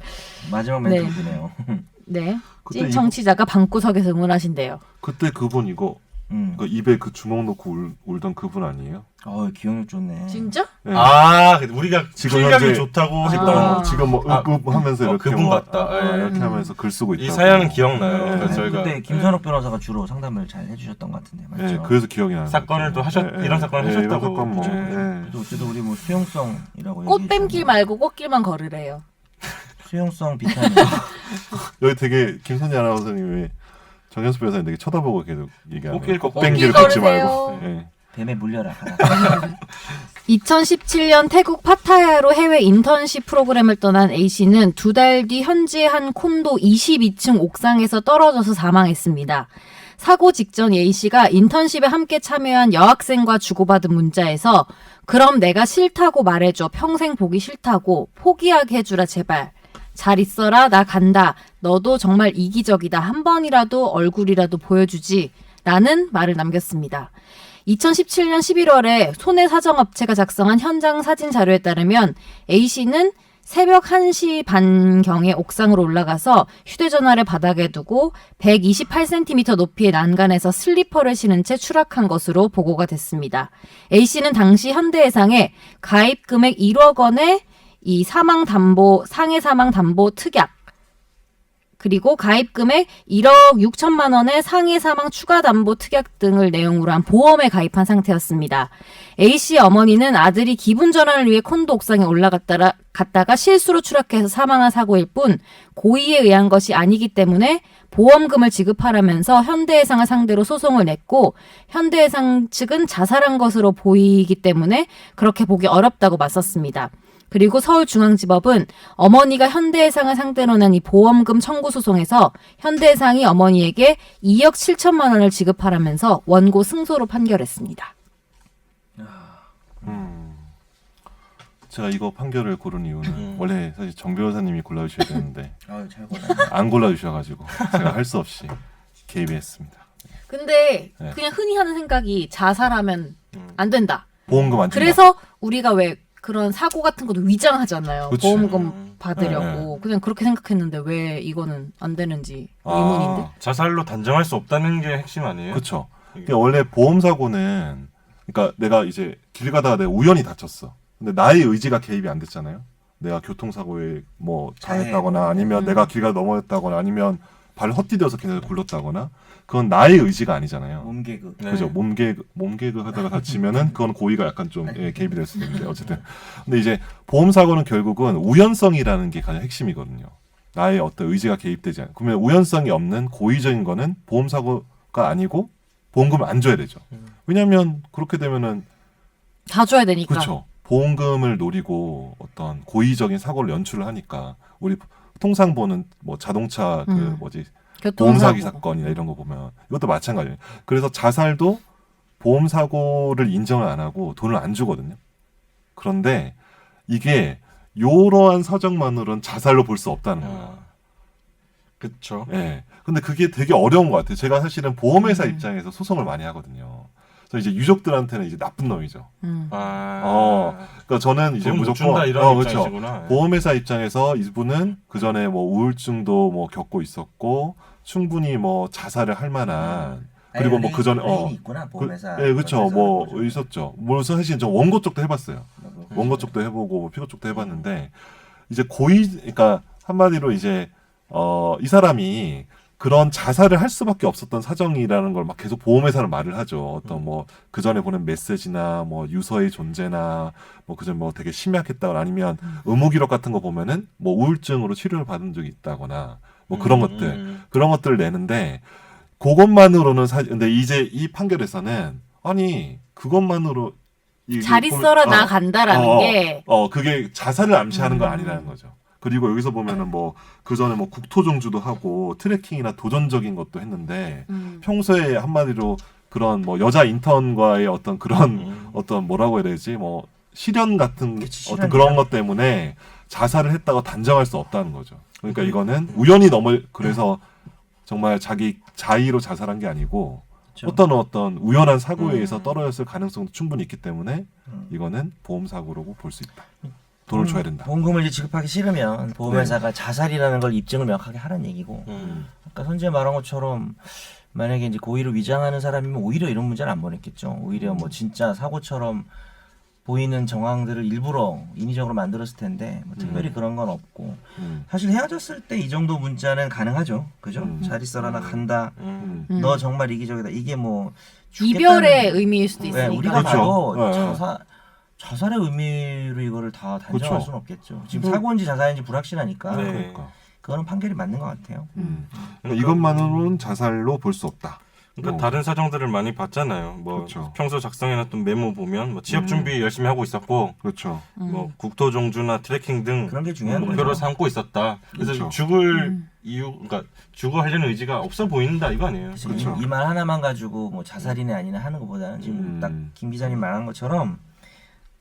마지막 멘트 네. 웃기네요. 네. 그때 찐 청취자가 방구석에서 응원하신대요. 그때 그분 이거 그 입에 그 주먹 넣고 울던 그분 아니에요? 기억력 좋네. 진짜? 네. 아 우리가 지금 실력이 현재- 좋다고 아. 했던 지금 뭐 하면서 이렇게 그분 뭐, 같다. 예. 이렇게 하면서 글 쓰고 있다. 이 사연은 기억나요. 그래서 네, 저희가 그때 김선욱 변호사가 주로 상담을 잘 해주셨던 것 같은데 맞죠? 예, 그래서 기억이 나요. 사건을 또 이런 사건을 하셨다고. 이런 사건 뭐. 그죠. 예. 그래도 어쨌든 우리 뭐 수용성이라고 꽃 뺀 길 얘기했잖아요. 말고 꽃길만 걸으래요. 수용성 비타민. 여기 되게 김선재 아나운서님이 정현수 변호사님 되게 쳐다보고 계속 얘기하는 꽃길 걷고 뺑기를 꽃길 걷지 말고. 걸으세요. 예. 뱀에 물려라. 가라. 2017년 태국 파타야로 해외 인턴십 프로그램을 떠난 A씨는 2달 뒤 현지의 한 콘도 22층 옥상에서 떨어져서 사망했습니다. 사고 직전 A씨가 인턴십에 함께 참여한 여학생과 주고받은 문자에서 그럼 내가 싫다고 말해줘. 평생 보기 싫다고. 포기하게 해주라 제발. 잘 있어라. 나 간다. 너도 정말 이기적이다. 한 번이라도 얼굴이라도 보여주지. 라는 말을 남겼습니다. 2017년 11월에 손해 사정업체가 작성한 현장 사진 자료에 따르면 A씨는 새벽 1시 반경에 옥상으로 올라가서 휴대전화를 바닥에 두고 128cm 높이의 난간에서 슬리퍼를 신은 채 추락한 것으로 보고가 됐습니다. A씨는 당시 현대해상에 가입 금액 1억 원의 이 상해 사망 담보 특약 그리고 가입 금액 1억 6천만 원의 상해 사망 추가 담보 특약 등을 내용으로 한 보험에 가입한 상태였습니다. A씨의 어머니는 아들이 기분 전환을 위해 콘도 옥상에 갔다가 실수로 추락해서 사망한 사고일 뿐 고의에 의한 것이 아니기 때문에 보험금을 지급하라면서 현대해상을 상대로 소송을 냈고 현대해상 측은 자살한 것으로 보이기 때문에 그렇게 보기 어렵다고 맞섰습니다. 그리고 서울중앙지법은 어머니가 현대해상을 상대로 낸 이 보험금 청구 소송에서 현대해상이 어머니에게 2억 7천만 원을 지급하라면서 원고 승소로 판결했습니다. 제가 이거 판결을 고른 이유는 원래 사실 정 변호사님이 골라주셔야 되는데 잘 골라. 안 골라주셔가지고 제가 할 수 없이 개입이 했습니다. 근데 네. 그냥 흔히 하는 생각이 자살하면 안 된다. 보험금 안 준다. 그래서 우리가 왜 그런 사고 같은 것도 위장하잖아요. 그치. 보험금 받으려고. 네. 그냥 그렇게 생각했는데 왜 이거는 안 되는지 아. 의문인데. 자살로 단정할 수 없다는 게 핵심 아니에요? 그렇죠. 그러니까 원래 보험 사고는 그러니까 내가 이제 길 가다가 내가 우연히 다쳤어. 근데 나의 의지가 개입이 안 됐잖아요. 내가 교통사고에 뭐 당했다거나 아니면 내가 길 가다 넘어졌다거나 아니면 발 헛디뎌서 걔네들 굴렀다거나 그건 나의 의지가 아니잖아요. 몸개그. 네. 그죠. 몸개그 하다가 다치면은 그건 고의가 약간 좀 개입이 될 수도 있는데 어쨌든. 근데 이제 보험 사고는 결국은 우연성이라는 게 가장 핵심이거든요. 나의 어떤 의지가 개입되지 않아. 그러면 우연성이 없는 고의적인 거는 보험 사고가 아니고 보험금을 안 줘야 되죠. 왜냐하면 그렇게 되면은 다 줘야 되니까. 그렇죠. 보험금을 노리고 어떤 고의적인 사고를 연출을 하니까 우리 통상 보는 뭐 자동차 그 뭐지 보험 사기 사건이나 이런 거 보면 이것도 마찬가지예요. 그래서 자살도 보험 사고를 인정을 안 하고 돈을 안 주거든요. 그런데 이게 이러한 사정만으로는 자살로 볼 수 없다는 거예요. 그렇죠. 예. 근데 그게 되게 어려운 것 같아요. 제가 사실은 보험회사 입장에서 소송을 많이 하거든요. 그래서 이제 유족들한테는 이제 나쁜 놈이죠. 그러니까 저는 이제 무조건 준다 이런 그렇죠. 입장이시구나. 보험회사 입장에서 이분은 그 전에 뭐 우울증도 뭐 겪고 있었고 충분히 뭐 자살을 할 만한 그리고 뭐 그 전에 있구나 보험회사. 예, 그렇죠. 뭐 있었죠. 물론 사실 저 원고 쪽도 해봤어요. 원고 쪽도 해보고 뭐 피고 쪽도 해봤는데 이제 그러니까 한마디로 이제 이 사람이 그런 자살을 할 수밖에 없었던 사정이라는 걸 막 계속 보험회사는 말을 하죠. 어떤 뭐 그 전에 보낸 메시지나 뭐 유서의 존재나 뭐 그전 뭐 되게 심약했다거나 아니면 의무 기록 같은 거 보면은 뭐 우울증으로 치료를 받은 적이 있다거나 뭐 그런 그런 것들을 내는데 그것만으로는 근데 이제 이 판결에서는 아니 그것만으로 잘 있어라 나 간다라는 게 그게 자살을 암시하는 건 아니라는 거죠. 그리고 여기서 보면은 뭐 그 전에 뭐 국토종주도 하고 트레킹이나 도전적인 것도 했는데 평소에 한마디로 그런 뭐 여자 인턴과의 어떤 그런 어떤 뭐라고 해야 되지 뭐 시련 같은 어떤 그런 것 때문에 자살을 했다고 단정할 수 없다는 거죠. 그러니까 이거는 우연히 그래서 정말 자기 자의로 자살한 게 아니고 그렇죠. 어떤 우연한 사고에 의해서 떨어졌을 가능성도 충분히 있기 때문에 이거는 보험 사고라고 볼 수 있다. 돈을 줘야 된다. 보험금을 이제 지급하기 싫으면 보험회사가 자살이라는 걸 입증을 명확하게 하는 얘기고 아까 선재 말한 것처럼 만약에 이제 고의로 위장하는 사람이면 오히려 이런 문제는 안 벌였겠죠. 오히려 뭐 진짜 사고처럼 보이는 정황들을 일부러 인위적으로 만들었을 텐데 뭐 특별히 그런 건 없고 사실 헤어졌을 때 이 정도 문자는 가능하죠. 그죠? 잘 있어라 나 간다. 너 정말 이기적이다. 이게 뭐 이별의 의미일 수도 있으니까. 우리가 그렇죠. 봐도 자살의 의미로 이거를 다 단정할 그렇죠. 수는 없겠죠. 지금 사고인지 자살인지 불확실하니까 네. 그러니까. 그거는 판결이 맞는 것 같아요. 그러니까 이것만으로는 자살로 볼 수 없다. 그러니까 다른 사정들을 많이 봤잖아요. 뭐 그렇죠. 평소 작성해놨던 메모 보면 뭐 취업 준비 열심히 하고 있었고, 그렇죠. 뭐 국토종주나 트레킹 등 그런 게 중요한 목표로 거죠. 삼고 있었다. 그래서 그렇죠. 죽을 이유, 그러니까 죽어 하려는 의지가 없어 보인다 이거 아니에요? 그렇죠. 이 말 하나만 가지고 뭐 자살이네 아니네 하는 것보다는 지금 딱 김 기자님 말한 것처럼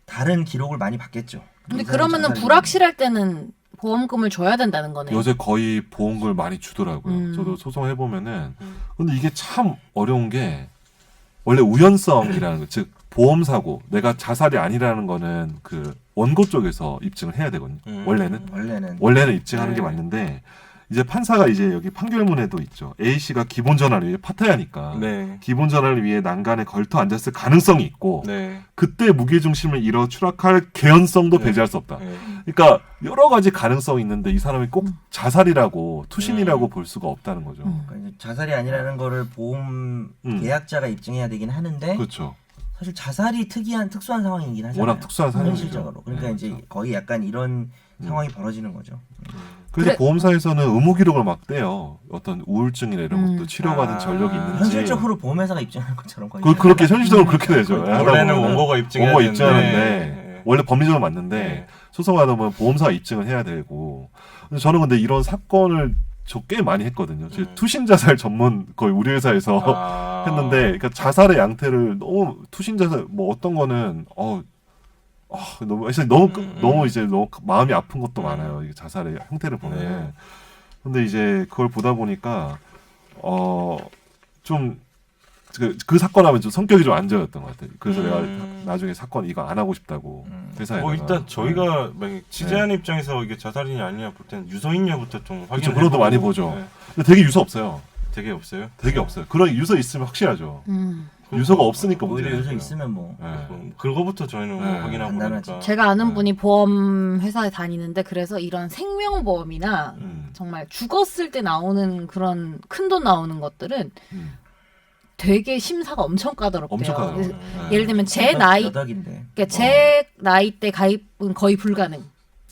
다른 기록을 많이 봤겠죠. 근데 그러면은 불확실할 때는 보험금을 줘야 된다는 거네. 요새 거의 보험금을 많이 주더라고요. 저도 소송해 보면은 근데 이게 참 어려운 게 원래 우연성이라는 거, 즉 보험 사고 내가 자살이 아니라는 거는 그 원고 쪽에서 입증을 해야 되거든요. 원래는 입증하는 게 맞는데 이제 판사가 이제 여기 판결문에도 있죠. A 씨가 기본 전환을 위해 파타야니까 네. 기본 전환을 위해 난간에 걸터 앉았을 가능성이 있고 네. 그때 무게 중심을 잃어 추락할 개연성도 네. 배제할 수 없다. 네. 그러니까 여러 가지 가능성이 있는데 이 사람이 꼭 자살이라고 투신이라고 볼 수가 없다는 거죠. 그러니까 이제 자살이 아니라는 거를 보험 계약자가 입증해야 되긴 하는데 그렇죠. 사실 자살이 특수한 상황이긴 하잖아요. 워낙 특수한 상황이죠. 현실적으로. 그러니까 네, 이제 그렇죠. 거의 약간 이런 상황이 벌어지는 거죠. 그래서 보험사에서는 의무 기록을 막 떼요. 어떤 우울증이나 이런 것도 치료받은 전력이 있는지. 현실적으로 보험회사가 입증하는 것처럼 거의 그렇게 현실적으로 그렇게 되죠. 원래는 원고가 입증해야 원고가 입증하는데 되는데. 원래 법리적으로 맞는데 네. 소송하다 보면 보험사가 입증을 해야 되고. 저는 근데 이런 사건을 저 꽤 많이 했거든요. 투신 자살 전문 거의 우리 회사에서 했는데, 그러니까 자살의 양태를 너무 투신 자살 뭐 어떤 거는 너무 사실 너무 이제 너무 마음이 아픈 것도 많아요. 이게 자살의 형태를 보면. 네. 근데 이제 그걸 보다 보니까 좀 그 사건 하면 좀 성격이 좀 안 좋았던 것 같아요. 그래서 내가 나중에 사건 이거 안 하고 싶다고 회사에. 뭐 일단 저희가 만약 취재하는 입장에서 이게 자살이냐 아니냐 볼 때는 유서있냐부터 좀 그렇죠. 확인을 그것도 해보고. 많이 보죠. 네. 근데 되게 유서 없어요. 되게 없어요. 되게 없어요. 그런 유서 있으면 확실하죠. 음. 유서가 없으니까 오히려 문제예요. 요새 있으면 뭐 네. 그거부터 저희는 네. 확인하고 간단하지. 그러니까. 제가 아는 네. 분이 보험 회사에 다니는데 그래서 이런 생명보험이나 정말 죽었을 때 나오는 그런 큰 돈 나오는 것들은 되게 심사가 엄청 까다롭대요. 엄청 까다로워요. 그래서 예를 들면 제 나이, 여덕인데. 그러니까 제 나이 때 가입은 거의 불가능.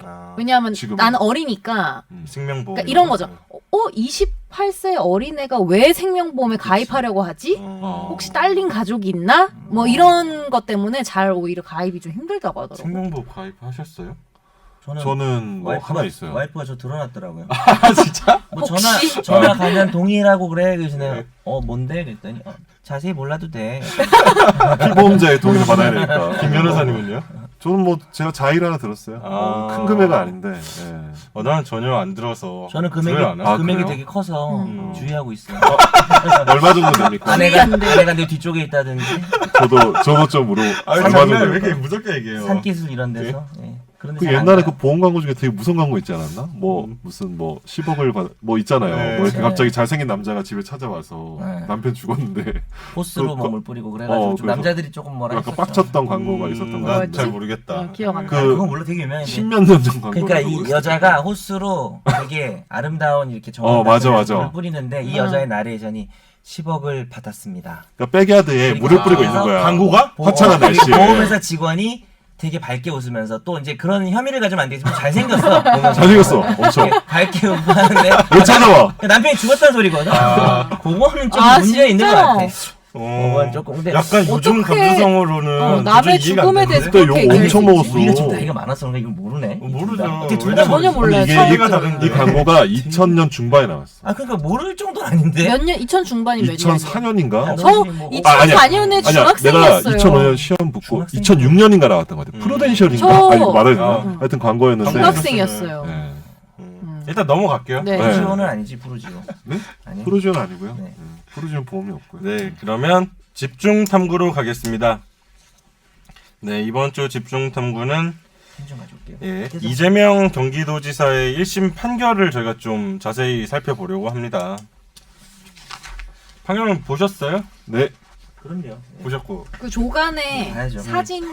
아, 왜냐하면 지금은? 나는 어리니까. 생명보험. 그러니까 이런 거죠. 28세 어린애가 왜 생명보험에 가입하려고 하지? 혹시 딸린 가족이 있나? 뭐 이런 것 때문에 잘 오히려 가입이 좀 힘들다고 하더라고요. 생명보험 가입하셨어요? 저는 뭐 하나 있어요. 와이프가 저 들어놨더라고요. 아 진짜? 뭐 혹시? 전화 가면 동의라고 그래. 그러시네. 뭔데? 그랬더니 자세히 몰라도 돼. 피보험자의 동의를 받아야 되니까. 김 변호사님은요? 저는 뭐 제가 자의를 하나 들었어요. 큰 금액은 아닌데. 예. 나는 전혀 안 들어서. 저는 들어요, 안 해요? 금액이 그래요? 되게 커서 주의하고 있어요. 얼마 정도 됩니까? 아내가 내 뒤쪽에 있다든지 저도 좀 물어. 아니 얼마 정도 장난 왜 될까요? 이렇게 무섭게 얘기해요? 산기술 이런 데서 그런 그 데서 안 옛날에 가요. 그 보험 광고 중에 되게 무서운 광고 있지 않았나? 뭐 무슨 뭐 10억을 뭐 있잖아요. 네. 뭐 이렇게 네. 갑자기 잘생긴 남자가 집에 찾아와서 네. 남편 죽었는데 호스로 그- 몸을 뿌리고 그래가지고 좀 그래서 남자들이 조금 뭐라 약간 했었죠. 빡쳤던 광고가 있었던 거 난 같은데. 잘 모르겠다. 기억 안 나. 그 그건 몰라 되게 유명한데. 십몇 년 전 광고. 그러니까 이 여자가 호스로 되게 아름다운 이렇게 정원 맞아, 같은 맞아. 물을 뿌리는데 이 여자의 나레이션이 10억을 받았습니다. 그러니까 백야드에 물을 뿌리고 있는 거야. 광고가? 화창한 날씨에. 보험회사 직원이 되게 밝게 웃으면서 또 이제 그런 혐의를 가지면 안 되지만 잘생겼어. 보면서. 잘생겼어. 엄청. 이렇게 밝게 웃하는데 왜 찾아와? 남편이 죽었다는 소리거든. 그거는 좀 아, 문제 있는 것 진짜? 같아. 그건 조금 근데 약간 요즘 어떡해. 감수성으로는 남의 도저히 이해가 안 죽음에 되는데? 대해서 그때 그렇게 욕 얘기할 엄청 수 먹었어. 있지? 우리가 좀 나이가 많아서 그런가 이거 모르네. 모르죠. 어떻게 둘 다 전혀 몰라요. 이게 처음 얘기가 들어요. 다른데. 이 광고가 2000년 중반에 나왔어. 아 그러니까 모를 정도는 아닌데. 몇 년? 2000 중반이 몇 년? 2004년인가? 저 뭐- 2004년에 아니야, 내가 중학생이었어요. 2005년 시험 붙고 중학생? 2006년인가 나왔던 것 같아. 프루덴셜인가? 저- 이거 말해야 되나? 음. 하여튼 광고였는데. 중학생이었어요. 네. 일단 넘어갈게요. 네. 프로지오는 아니지 프로지오. 네? 아니. 프루지오는 아니고요. 네. 프루지오는 보험이 없고요. 네, 그러면 집중 탐구로 가겠습니다. 네, 이번 주 집중 탐구는 좀 가져올게요. 예, 이재명 경기도지사의 1심 판결을 저희가 좀 자세히 살펴보려고 합니다. 판결은 보셨어요? 네. 그럼요. 네. 보셨고. 그 조간에 봐야죠. 사진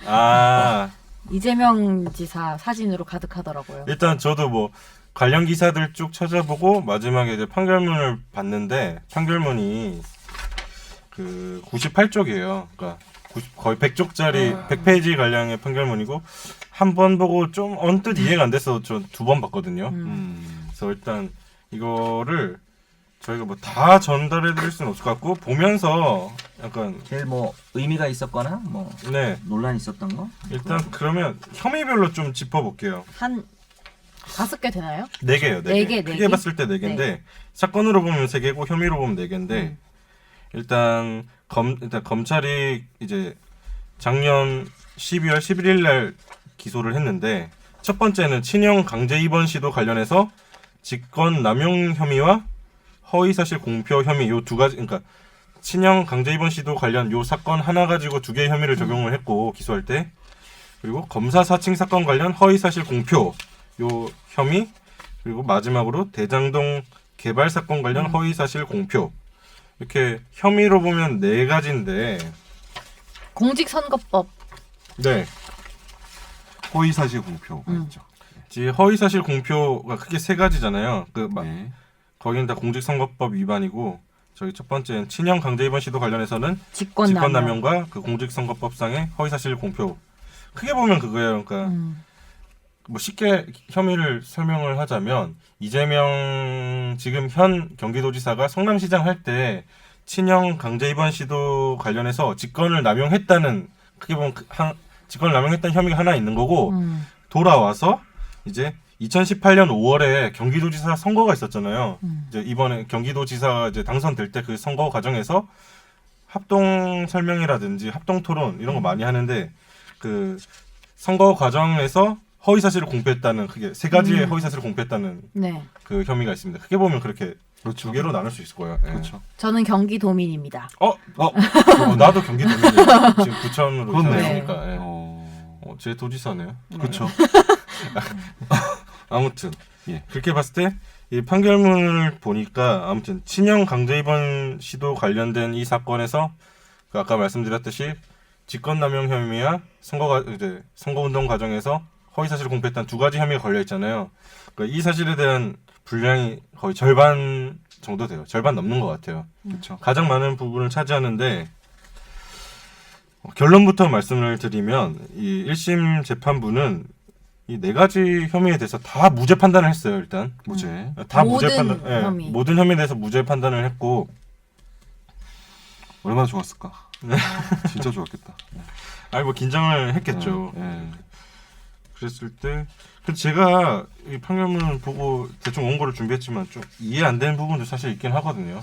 아, 이재명 지사 사진으로 가득하더라고요. 일단 저도 뭐 관련 기사들 쭉 찾아보고 마지막에 이제 판결문을 봤는데 판결문이 그 98쪽이에요. 그러니까 거의 100쪽짜리 100페이지 가량의 판결문이고 한 번 보고 좀 언뜻 이해가 안 돼서 저 두 번 봤거든요. 그래서 일단 이거를 저희가 뭐 다 전달해 드릴 수는 없을 것 같고 보면서 약간 제일 뭐 의미가 있었거나 뭐 네, 논란이 있었던 거? 일단 그러면 혐의별로 좀 짚어볼게요. 한 5개 되나요? 4개요. 네 4개. 개, 크게 네 개? 봤을 때 4개인데 사건으로 보면 3개고 혐의로 보면 4개인데 일단 검찰이 이제 작년 12월 11일 날 기소를 했는데 첫 번째는 친형 강제 입원 시도 관련해서 직권 남용 혐의와 허위 사실 공표 혐의 요 두 가지 그러니까 친형 강제 입원 시도 관련 요 사건 하나 가지고 2개의 혐의를 적용을 했고 기소할 때 그리고 검사 사칭 사건 관련 허위 사실 공표 요 혐의 그리고 마지막으로 대장동 개발 사건 관련 허위 사실 공표 이렇게 혐의로 보면 4가지인데 공직선거법. 네 허위사실 공표가 있죠. 이 허위 사실 공표가 크게 3가지잖아요. 네. 거기는 다 공직선거법 위반이고 저희 첫 번째는 친형 강제 입원 시도 관련해서는 직권남용. 직권남용과 그 공직선거법상의 허위 사실 공표 크게 보면 그거예요. 그러니까 뭐 쉽게 혐의를 설명을 하자면 이재명 지금 현 경기도지사가 성남시장 할 때 친형 강제 입원 시도 관련해서 직권을 남용했다는 크게 보면 직권을 남용했다는 혐의가 하나 있는 거고 돌아와서 이제 2018년 5월에 경기도지사 선거가 있었잖아요. 이제 이번에 경기도지사가 이제 당선될 때 그 선거 과정에서 합동 설명이라든지 합동 토론 이런 거 많이 하는데 그 선거 과정에서 허위 사실을 공표했다는 크게 세 가지의 허위 사실을 공표했다는 네. 그 혐의가 있습니다. 크게 보면 그렇게 그렇죠. 두 개로 나눌 수 있을 거예요. 예. 그렇죠. 저는 경기도민입니다. 나도 경기도민이에요. 지금 부천으로 그렇네. 살았으니까. 예. 제 도지사네요. 그렇죠. 아무튼 예. 그렇게 봤을 때 이 판결문을 보니까 아무튼 친형 강제 입원 시도 관련된 이 사건에서 그 아까 말씀드렸듯이 직권남용 혐의와 선거운동 과정에서 허위 사실을 공표했다는 두 가지 혐의가 걸려 있잖아요. 그러니까 이 사실에 대한 분량이 거의 절반 정도 돼요. 절반 넘는 것 같아요. 그렇죠. 가장 많은 부분을 차지하는데 결론부터 말씀을 드리면 이 1심 재판부는 이 네 가지 혐의에 대해서 다 무죄 판단을 했어요. 일단 무죄. 다 모든 무죄 판단, 예, 혐의. 모든 혐의에 대해서 무죄 판단을 했고 얼마나 좋았을까. 진짜 좋았겠다. 아니 뭐 긴장을 했겠죠. 예. 그랬을 때 제가 이 판결문을 보고 대충 원고를 준비했지만 좀 이해 안 되는 부분도 사실 있긴 하거든요.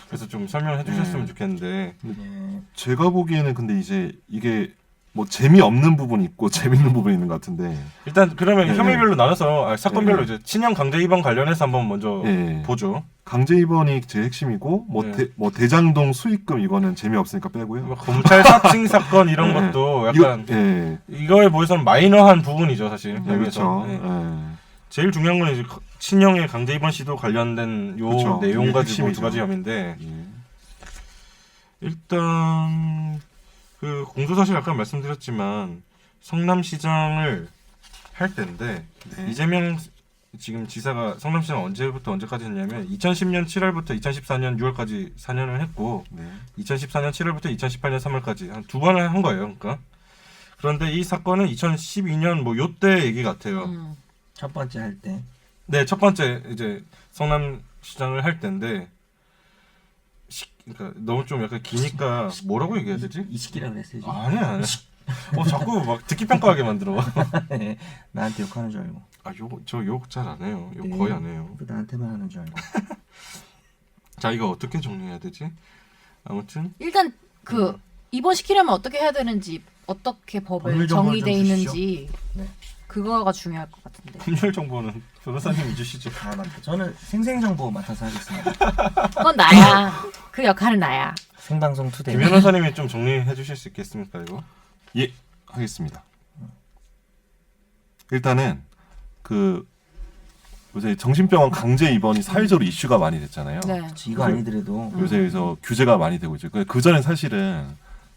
그래서 좀 설명을 해주셨으면 좋겠는데 예. 제가 보기에는 근데 이제 이게 뭐 재미없는 부분이 있고 재밌는 부분이 있는 것 같은데 일단 그러면 네. 혐의별로 나눠서 사건별로 네. 이제 친형 강제 입원 관련해서 한번 먼저 예. 보죠. 강제 입원이 제일 핵심이고 네. 뭐 대장동 수익금 이거는 재미없으니까 빼고요. 뭐 검찰 사칭 사건 이런 네. 것도 약간 예. 이거에 보여서는 마이너한 부분이죠 사실. 네, 혐의에서. 그렇죠. 네. 예. 제일 중요한 건 이제 친형의 강제 입원 시도 관련된 요 그쵸. 내용 이게 가지고 핵심이죠. 두 가지 혐의인데 예. 일단 그 공소사실 아까 말씀드렸지만 성남시장을 할 때인데 네. 이재명 지금 지사가 성남시장 언제부터 언제까지 했냐면 2010년 7월부터 2014년 6월까지 4년을 했고 네. 2014년 7월부터 2018년 3월까지 한 두 번을 한 거예요. 그러니까 그런데 이 사건은 2012년 뭐 요때 얘기 같아요. 첫 번째 할 때. 네, 첫 번째 이제 성남시장을 할 때인데 그러니까 너무 좀 약간 기니까 뭐라고 얘기해야 되지? 이 시기라 그랬어요. 지금. 아니야. 자꾸 막 듣기 평가하게 만들어. 네, 나한테 욕하는 줄 알고. 저 욕 잘 안 해요. 욕 네. 거의 안 해요. 또 나한테만 하는 줄 알고. 자, 이거 어떻게 정리해야 되지? 아무튼 일단 그 입원시키려면 어떻게 해야 되는지 어떻게 법에 법률 정보를 정의돼 좀 있는지 네. 그거가 중요할 것 같은데. 법률 정보는 변호사님이 주시죠. 아, 맞다. 저는 생생정보 맡아서 하겠습니다. 그건 나야. 그 역할은 나야. 생방송 투데이. 김 변호사님이 좀 정리해 주실 수 있겠습니까, 이거? 예, 하겠습니다. 일단은 그 요새 정신병원 강제 입원이 사회적으로 이슈가 많이 됐잖아요. 네. 이거 아니더라도 요새 그래서 규제가 많이 되고 있죠. 그 전엔 사실은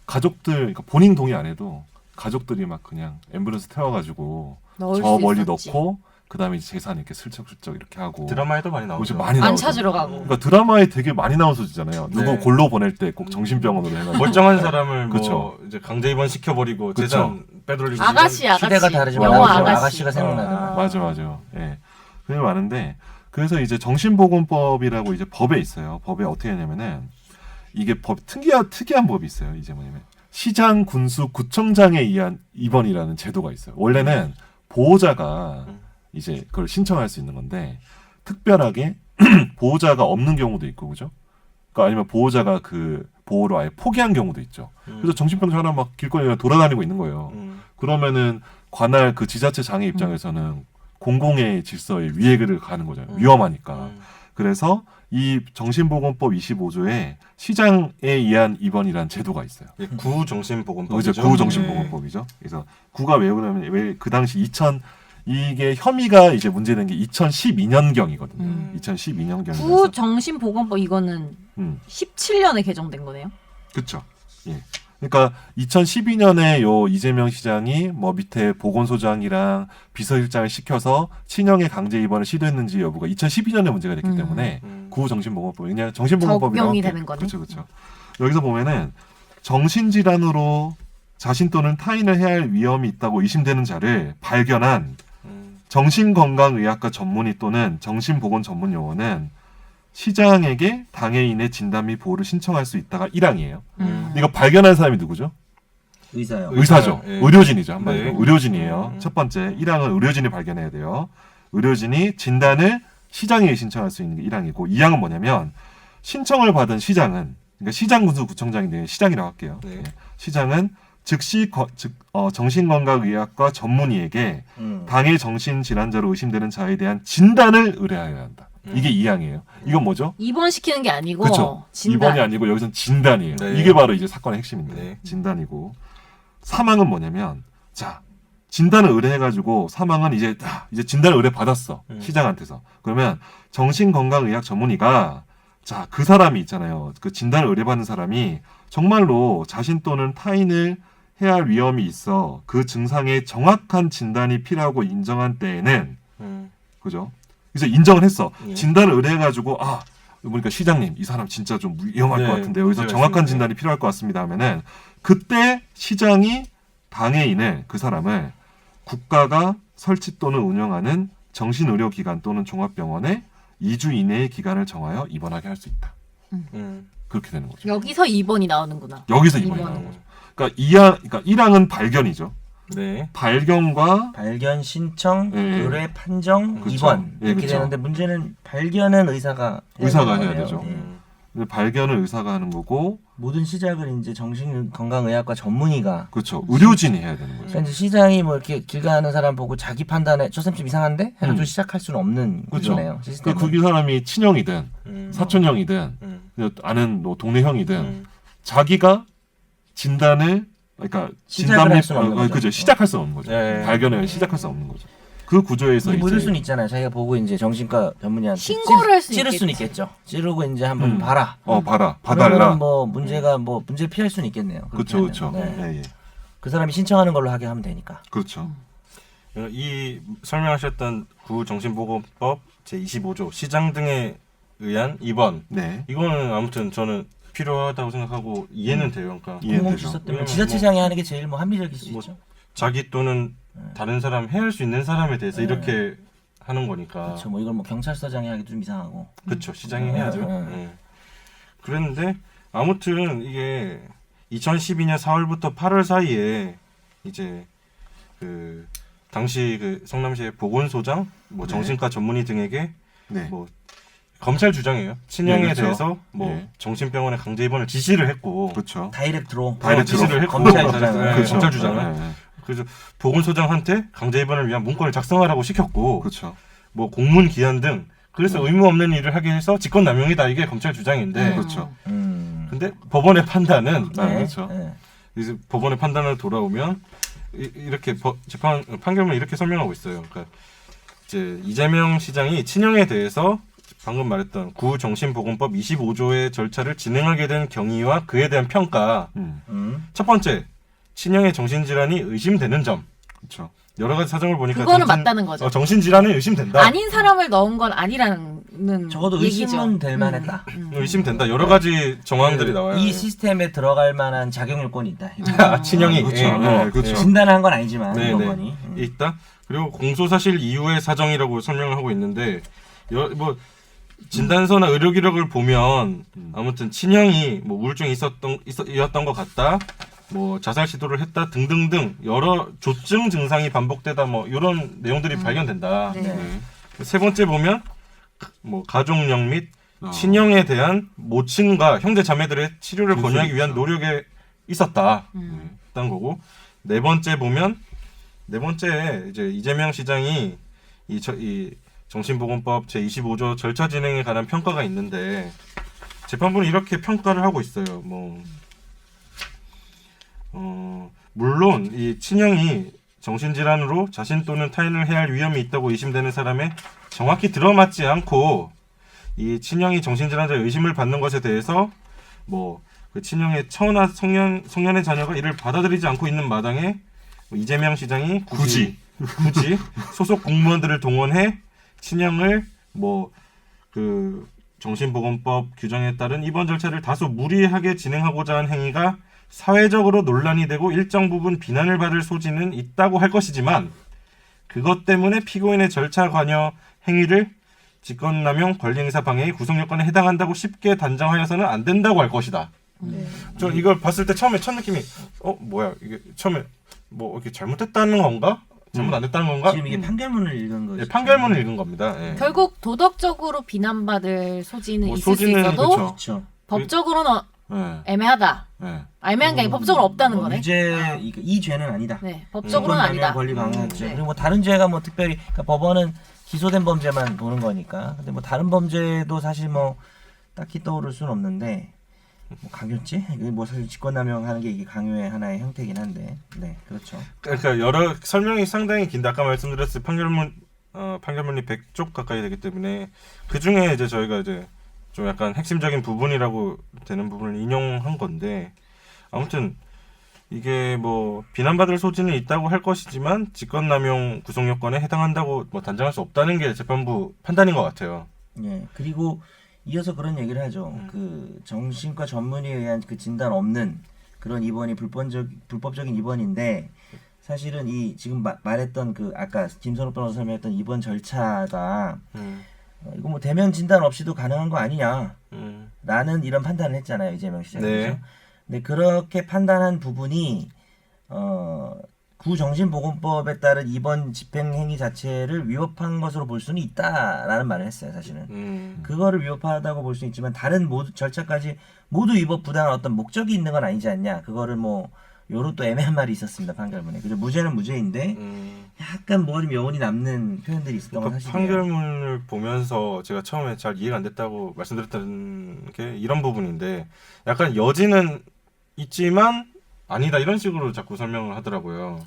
가족들, 그러니까 본인 동의 안 해도 가족들이 막 그냥 앰뷸런스 태워가지고 넣을 저 수 멀리 있었지. 넣고 그 다음에 재산 이렇게 슬쩍슬쩍 이렇게 하고 드라마에도 많이 요새 나오죠. 많이 안 나오죠. 찾으러 가고. 그러니까 드라마에 되게 많이 나온 소지잖아요. 누구 네. 골로 보낼 때 꼭 정신병원으로 해가지고 멀쩡한 사람을 뭐 그쵸. 이제 강제 입원 시켜버리고 그쵸. 재산 빼돌리고 아가씨 이런- 아가씨. 시대가 다르지만 영화 맞아. 아가씨. 아가씨가 생각나더라. 맞아. 예. 그게 많은데 그래서 이제 정신보건법이라고 이제 법에 있어요. 법에 어떻게 하냐면은 이게 특이한 법이 있어요. 이제 뭐냐면 시장, 군수, 구청장에 의한 입원이라는 제도가 있어요. 원래는 보호자가 이제 그걸 신청할 수 있는 건데 특별하게 보호자가 없는 경우도 있고 그죠? 그러니까 아니면 보호자가 그 보호를 아예 포기한 경우도 있죠. 그래서 정신병자 하나 막 길거리에 돌아다니고 있는 거예요. 그러면은 관할 그 지자체 장의 입장에서는 공공의 질서에 위해를 가는 거잖아요. 위험하니까. 그래서 이 정신보건법 25조에 시장에 의한 입원이라는 제도가 있어요. 예, 구정신보건법이죠. 그죠? 구정신보건법이죠. 그래서 구가 왜 그러면 왜 그 당시 이게 혐의가 이제 문제된 게 2012년경이거든요. 2012년경이라서. 구 정신보건법 이거는 17년에 개정된 거네요. 그렇죠. 예. 그러니까 2012년에 요 이재명 시장이 뭐 밑에 보건소장이랑 비서실장을 시켜서 친형의 강제 입원을 시도했는지 여부가 2012년에 문제가 됐기 때문에 구정신보건법 그냥 정신보건법이 적용이 되는 거네. 그렇죠. 여기서 보면은 정신질환으로 자신 또는 타인을 해할 위험이 있다고 의심되는 자를 발견한 정신건강의학과 전문의 또는 정신보건 전문요원은 시장에게 장애인의 진단 및 보호를 신청할 수 있다가 1항이에요. 이거 발견한 사람이 누구죠? 의사요. 의사죠. 예. 의료진이죠. 한마디로. 네. 의료진이에요. 첫 번째 1항은 의료진이 발견해야 돼요. 의료진이 진단을 시장에 신청할 수 있는 게 1항이고 2항은 뭐냐면 신청을 받은 시장은 그러니까 시장 군수 구청장인데 시장이라고 할게요. 네. 시장은 즉시 정신건강의학과 전문의에게 당의 정신질환자로 의심되는 자에 대한 진단을 의뢰하여야 한다. 이게 2항이에요. 이건 뭐죠? 입원시키는 게 아니고 그렇죠. 진단. 입원이 아니고 여기서는 진단이에요. 네. 이게 바로 이제 사건의 핵심인데 네. 진단이고 3항은 뭐냐면 자 진단을 의뢰해가지고 3항은 이제 진단을 의뢰받았어 시장한테서. 그러면 정신건강의학 전문의가 자 그 사람이 있잖아요. 그 진단을 의뢰받는 사람이 정말로 자신 또는 타인을 해할 위험이 있어 그 증상의 정확한 진단이 필요하고 인정한 때에는 그죠? 그래서 인정을 했어. 예. 진단을 의뢰해가지고 보니까 시장님 이 사람 진짜 좀 위험할 네, 것 같은데 여기서 문제가 정확한 있습니다. 진단이 필요할 것 같습니다 하면은 그때 시장이 장애인을 그 사람을 국가가 설치 또는 운영하는 정신의료기관 또는 종합병원에 2주 이내의 기간을 정하여 입원하게 할 수 있다. 그렇게 되는 거죠. 여기서 2번이 나오는구나. 여기서 입원이 입원. 나오는 거죠. 그러니까 1항은 발견이죠. 네. 발견과 발견 신청, 예, 예. 의뢰 판정, 그쵸. 입원 예, 이렇게 그쵸. 되는데 문제는 발견은 의사가 의사가 되는 해야 거예요. 되죠. 예. 근데 발견을 의사가 하는 거고 모든 시작을 이제 정신건강의학과 전문의가 그렇죠. 의료진이 해야 되는 거죠. 그러니까 이제 시장이 뭐 이렇게 길 가는 사람 보고 자기 판단에 저 쌤 좀 이상한데? 해가지고 시작할 수는 없는 그렇죠. 거네요. 시스템은. 그러니까 그 사람이 친형이든 사촌형이든 아는 뭐 동네 형이든 자기가 진단을 그러니까 시작을 할 수는 없는 거죠. 그죠. 시작할 수 없는 거죠. 네. 발견을 시작할 수 없는 거죠. 그 구조에서 묻을 이제 수는 있잖아요. 자기가 보고 이제 정신과 전문의한테 신고를 할 수 찌를 수는 있겠지. 있겠죠. 찌르고 이제 한번 봐라. 봐달라. 그러면 뭐 문제를 피할 수는 있겠네요. 그렇게 그렇죠, 하면. 그렇죠. 네. 예, 예. 그 사람이 신청하는 걸로 하게 하면 되니까. 그렇죠. 이 설명하셨던 구정신보건법 제25조 시장 등에 의한 입원 네. 이거는 아무튼 저는 필요하다고 생각하고 이해는 돼요. 그러니까 이해는 공공질서 되죠. 때문에 네. 지자체장이 하는 게 제일 뭐 합리적일 수 뭐 있죠. 자기 또는 다른 사람 해할 수 있는 사람에 대해서 네. 이렇게 하는 거니까. 그렇죠. 뭐 이걸 뭐 경찰서장이 하기 좀 이상하고. 그렇죠. 시장이 네, 해야죠. 네. 예. 그런데 아무튼 이게 2012년 4월부터 8월 사이에 이제 그 당시 그 성남시의 보건소장, 뭐 네. 정신과 전문의 등에게 네. 뭐 검찰 주장이에요. 친형에 네, 그렇죠. 대해서 뭐 네. 정신병원에 강제 입원을 지시를 했고, 그렇죠. 다이렉트로. 지시를 했고, 검찰 주장을. 네, 그렇죠. 검찰 주장을. 네, 네. 그래서 보건소장한테 강제 입원을 위한 문건을 작성하라고 시켰고, 그렇죠. 뭐 공문 기한 등 그래서 의무 없는 일을 하게 해서 직권남용이다 이게 검찰 주장인데, 그렇죠. 근데 법원의 판단은 네, 그렇죠. 네. 이제 법원의 판단을 돌아오면 이렇게 재판 판결문 이렇게 설명하고 있어요. 그러니까 이제 이재명 시장이 친형에 대해서 방금 말했던 구정신보건법 25조의 절차를 진행하게 된 경위와 그에 대한 평가. 첫 번째, 친형의 정신질환이 의심되는 점. 그렇죠. 여러 가지 사정을 보니까 그거는 맞다는 거죠. 정신질환은 의심된다. 아닌 사람을 넣은 건 아니라는 적어도 얘기죠. 의심은 될 만했다. 의심된다. 여러 가지 정황들이 나와요. 이 시스템에 들어갈 만한 자격 요건이 있다. 친형이 그렇죠. 예, 네, 그렇죠. 진단을 한 건 아니지만 네, 요건이. 있다. 그리고 공소사실 이후의 사정이라고 설명을 하고 있는데 뭐 진단서나 의료 기록을 보면 아무튼 친형이 뭐 우울증이 있었던 것 같다. 뭐 자살 시도를 했다 등등등 여러 조증 증상이 반복되다 뭐 이런 내용들이 발견된다. 네. 네. 세 번째 보면 뭐 가족력 및 친형에 대한 모친과 형제 자매들의 치료를 진술이 권유하기 위한 있죠. 노력에 있었다. 있다는 거고 네 번째 이제 이재명 시장이 이 정신보건법 제25조 절차 진행에 관한 평가가 있는데 재판부는 이렇게 평가를 하고 있어요. 물론 이 친형이 정신질환으로 자신 또는 타인을 해할 위험이 있다고 의심되는 사람에 정확히 들어맞지 않고 이 친형이 정신질환자의 의심을 받는 것에 대해서 뭐 그 친형의 처나 성년의 자녀가 이를 받아들이지 않고 있는 마당에 이재명 시장이 굳이 소속 공무원들을 동원해 친형을 뭐 그 정신보건법 규정에 따른 입원 절차를 다소 무리하게 진행하고자 한 행위가 사회적으로 논란이 되고 일정 부분 비난을 받을 소지는 있다고 할 것이지만 그것 때문에 피고인의 절차 관여 행위를 직권남용 권리행사 방해의 구성 요건에 해당한다고 쉽게 단정하여서는 안 된다고 할 것이다. 저 이걸 봤을 때 처음에 첫 느낌이 뭐야 이게 처음에 뭐 이렇게 잘못됐다는 건가? 잘못 안 됐다는 건가? 지금 이게 판결문을 읽은 거죠. 예, 판결문을 읽은 겁니다. 예. 결국 도덕적으로 비난받을 소지는 뭐 있을 소지는 수 있어도 그쵸. 그렇죠. 법적으로는 네. 애매하다. 네. 애매한 게 아니라 법적으로 없다는 뭐 거네. 유죄 이 죄는 아니다. 네, 법적으로는 아니다. 권리 강요죄. 네. 그리고 뭐 다른 죄가 뭐 특별히 그러니까 법원은 기소된 범죄만 보는 거니까. 근데 뭐 다른 범죄도 사실 뭐 딱히 떠오를 수는 없는데 뭐 강요죄? 이게 뭐 사실 직권남용하는 게 이게 강요의 하나의 형태긴 한데. 네, 그렇죠. 그러니까 여러 설명이 상당히 긴데 아까 말씀드렸을 판결문이 100쪽 가까이 되기 때문에 그 중에 이제 저희가 이제 좀 약간 핵심적인 부분이라고 되는 부분을 인용한 건데 아무튼 이게 뭐 비난받을 소지는 있다고 할 것이지만 직권남용 구속 요건에 해당한다고 뭐 단정할 수 없다는 게 재판부 판단인 것 같아요. 예. 그리고 이어서 그런 얘기를 하죠. 그 정신과 전문의에 의한 그 진단 없는 그런 입원이 불법적인 입원인데 사실은 이 지금 말했던 그 아까 김선욱 변호사 설명했던 입원 절차가 이거 뭐 대면 진단 없이도 가능한 거 아니냐? 라는 이런 판단을 했잖아요 이재명 시장이. 네. 근데 그렇게 판단한 부분이 구정신보건법에 따른 입원 집행행위 자체를 위법한 것으로 볼 수는 있다라는 말을 했어요 사실은. 그거를 위법하다고 볼 수 있지만 다른 모두 절차까지 모두 위법 부당한 어떤 목적이 있는 건 아니지 않냐. 그거를 뭐 요런 또 애매한 말이 있었습니다 판결문에. 그죠? 무죄는 무죄인데 약간 뭐가 좀 여운이 남는 표현들이 있었던 건 그 사실이에요. 판결문을 보면서 제가 처음에 잘 이해가 안 됐다고 말씀드렸던 게 이런 부분인데 약간 여지는 있지만 아니다 이런 식으로 자꾸 설명을 하더라고요.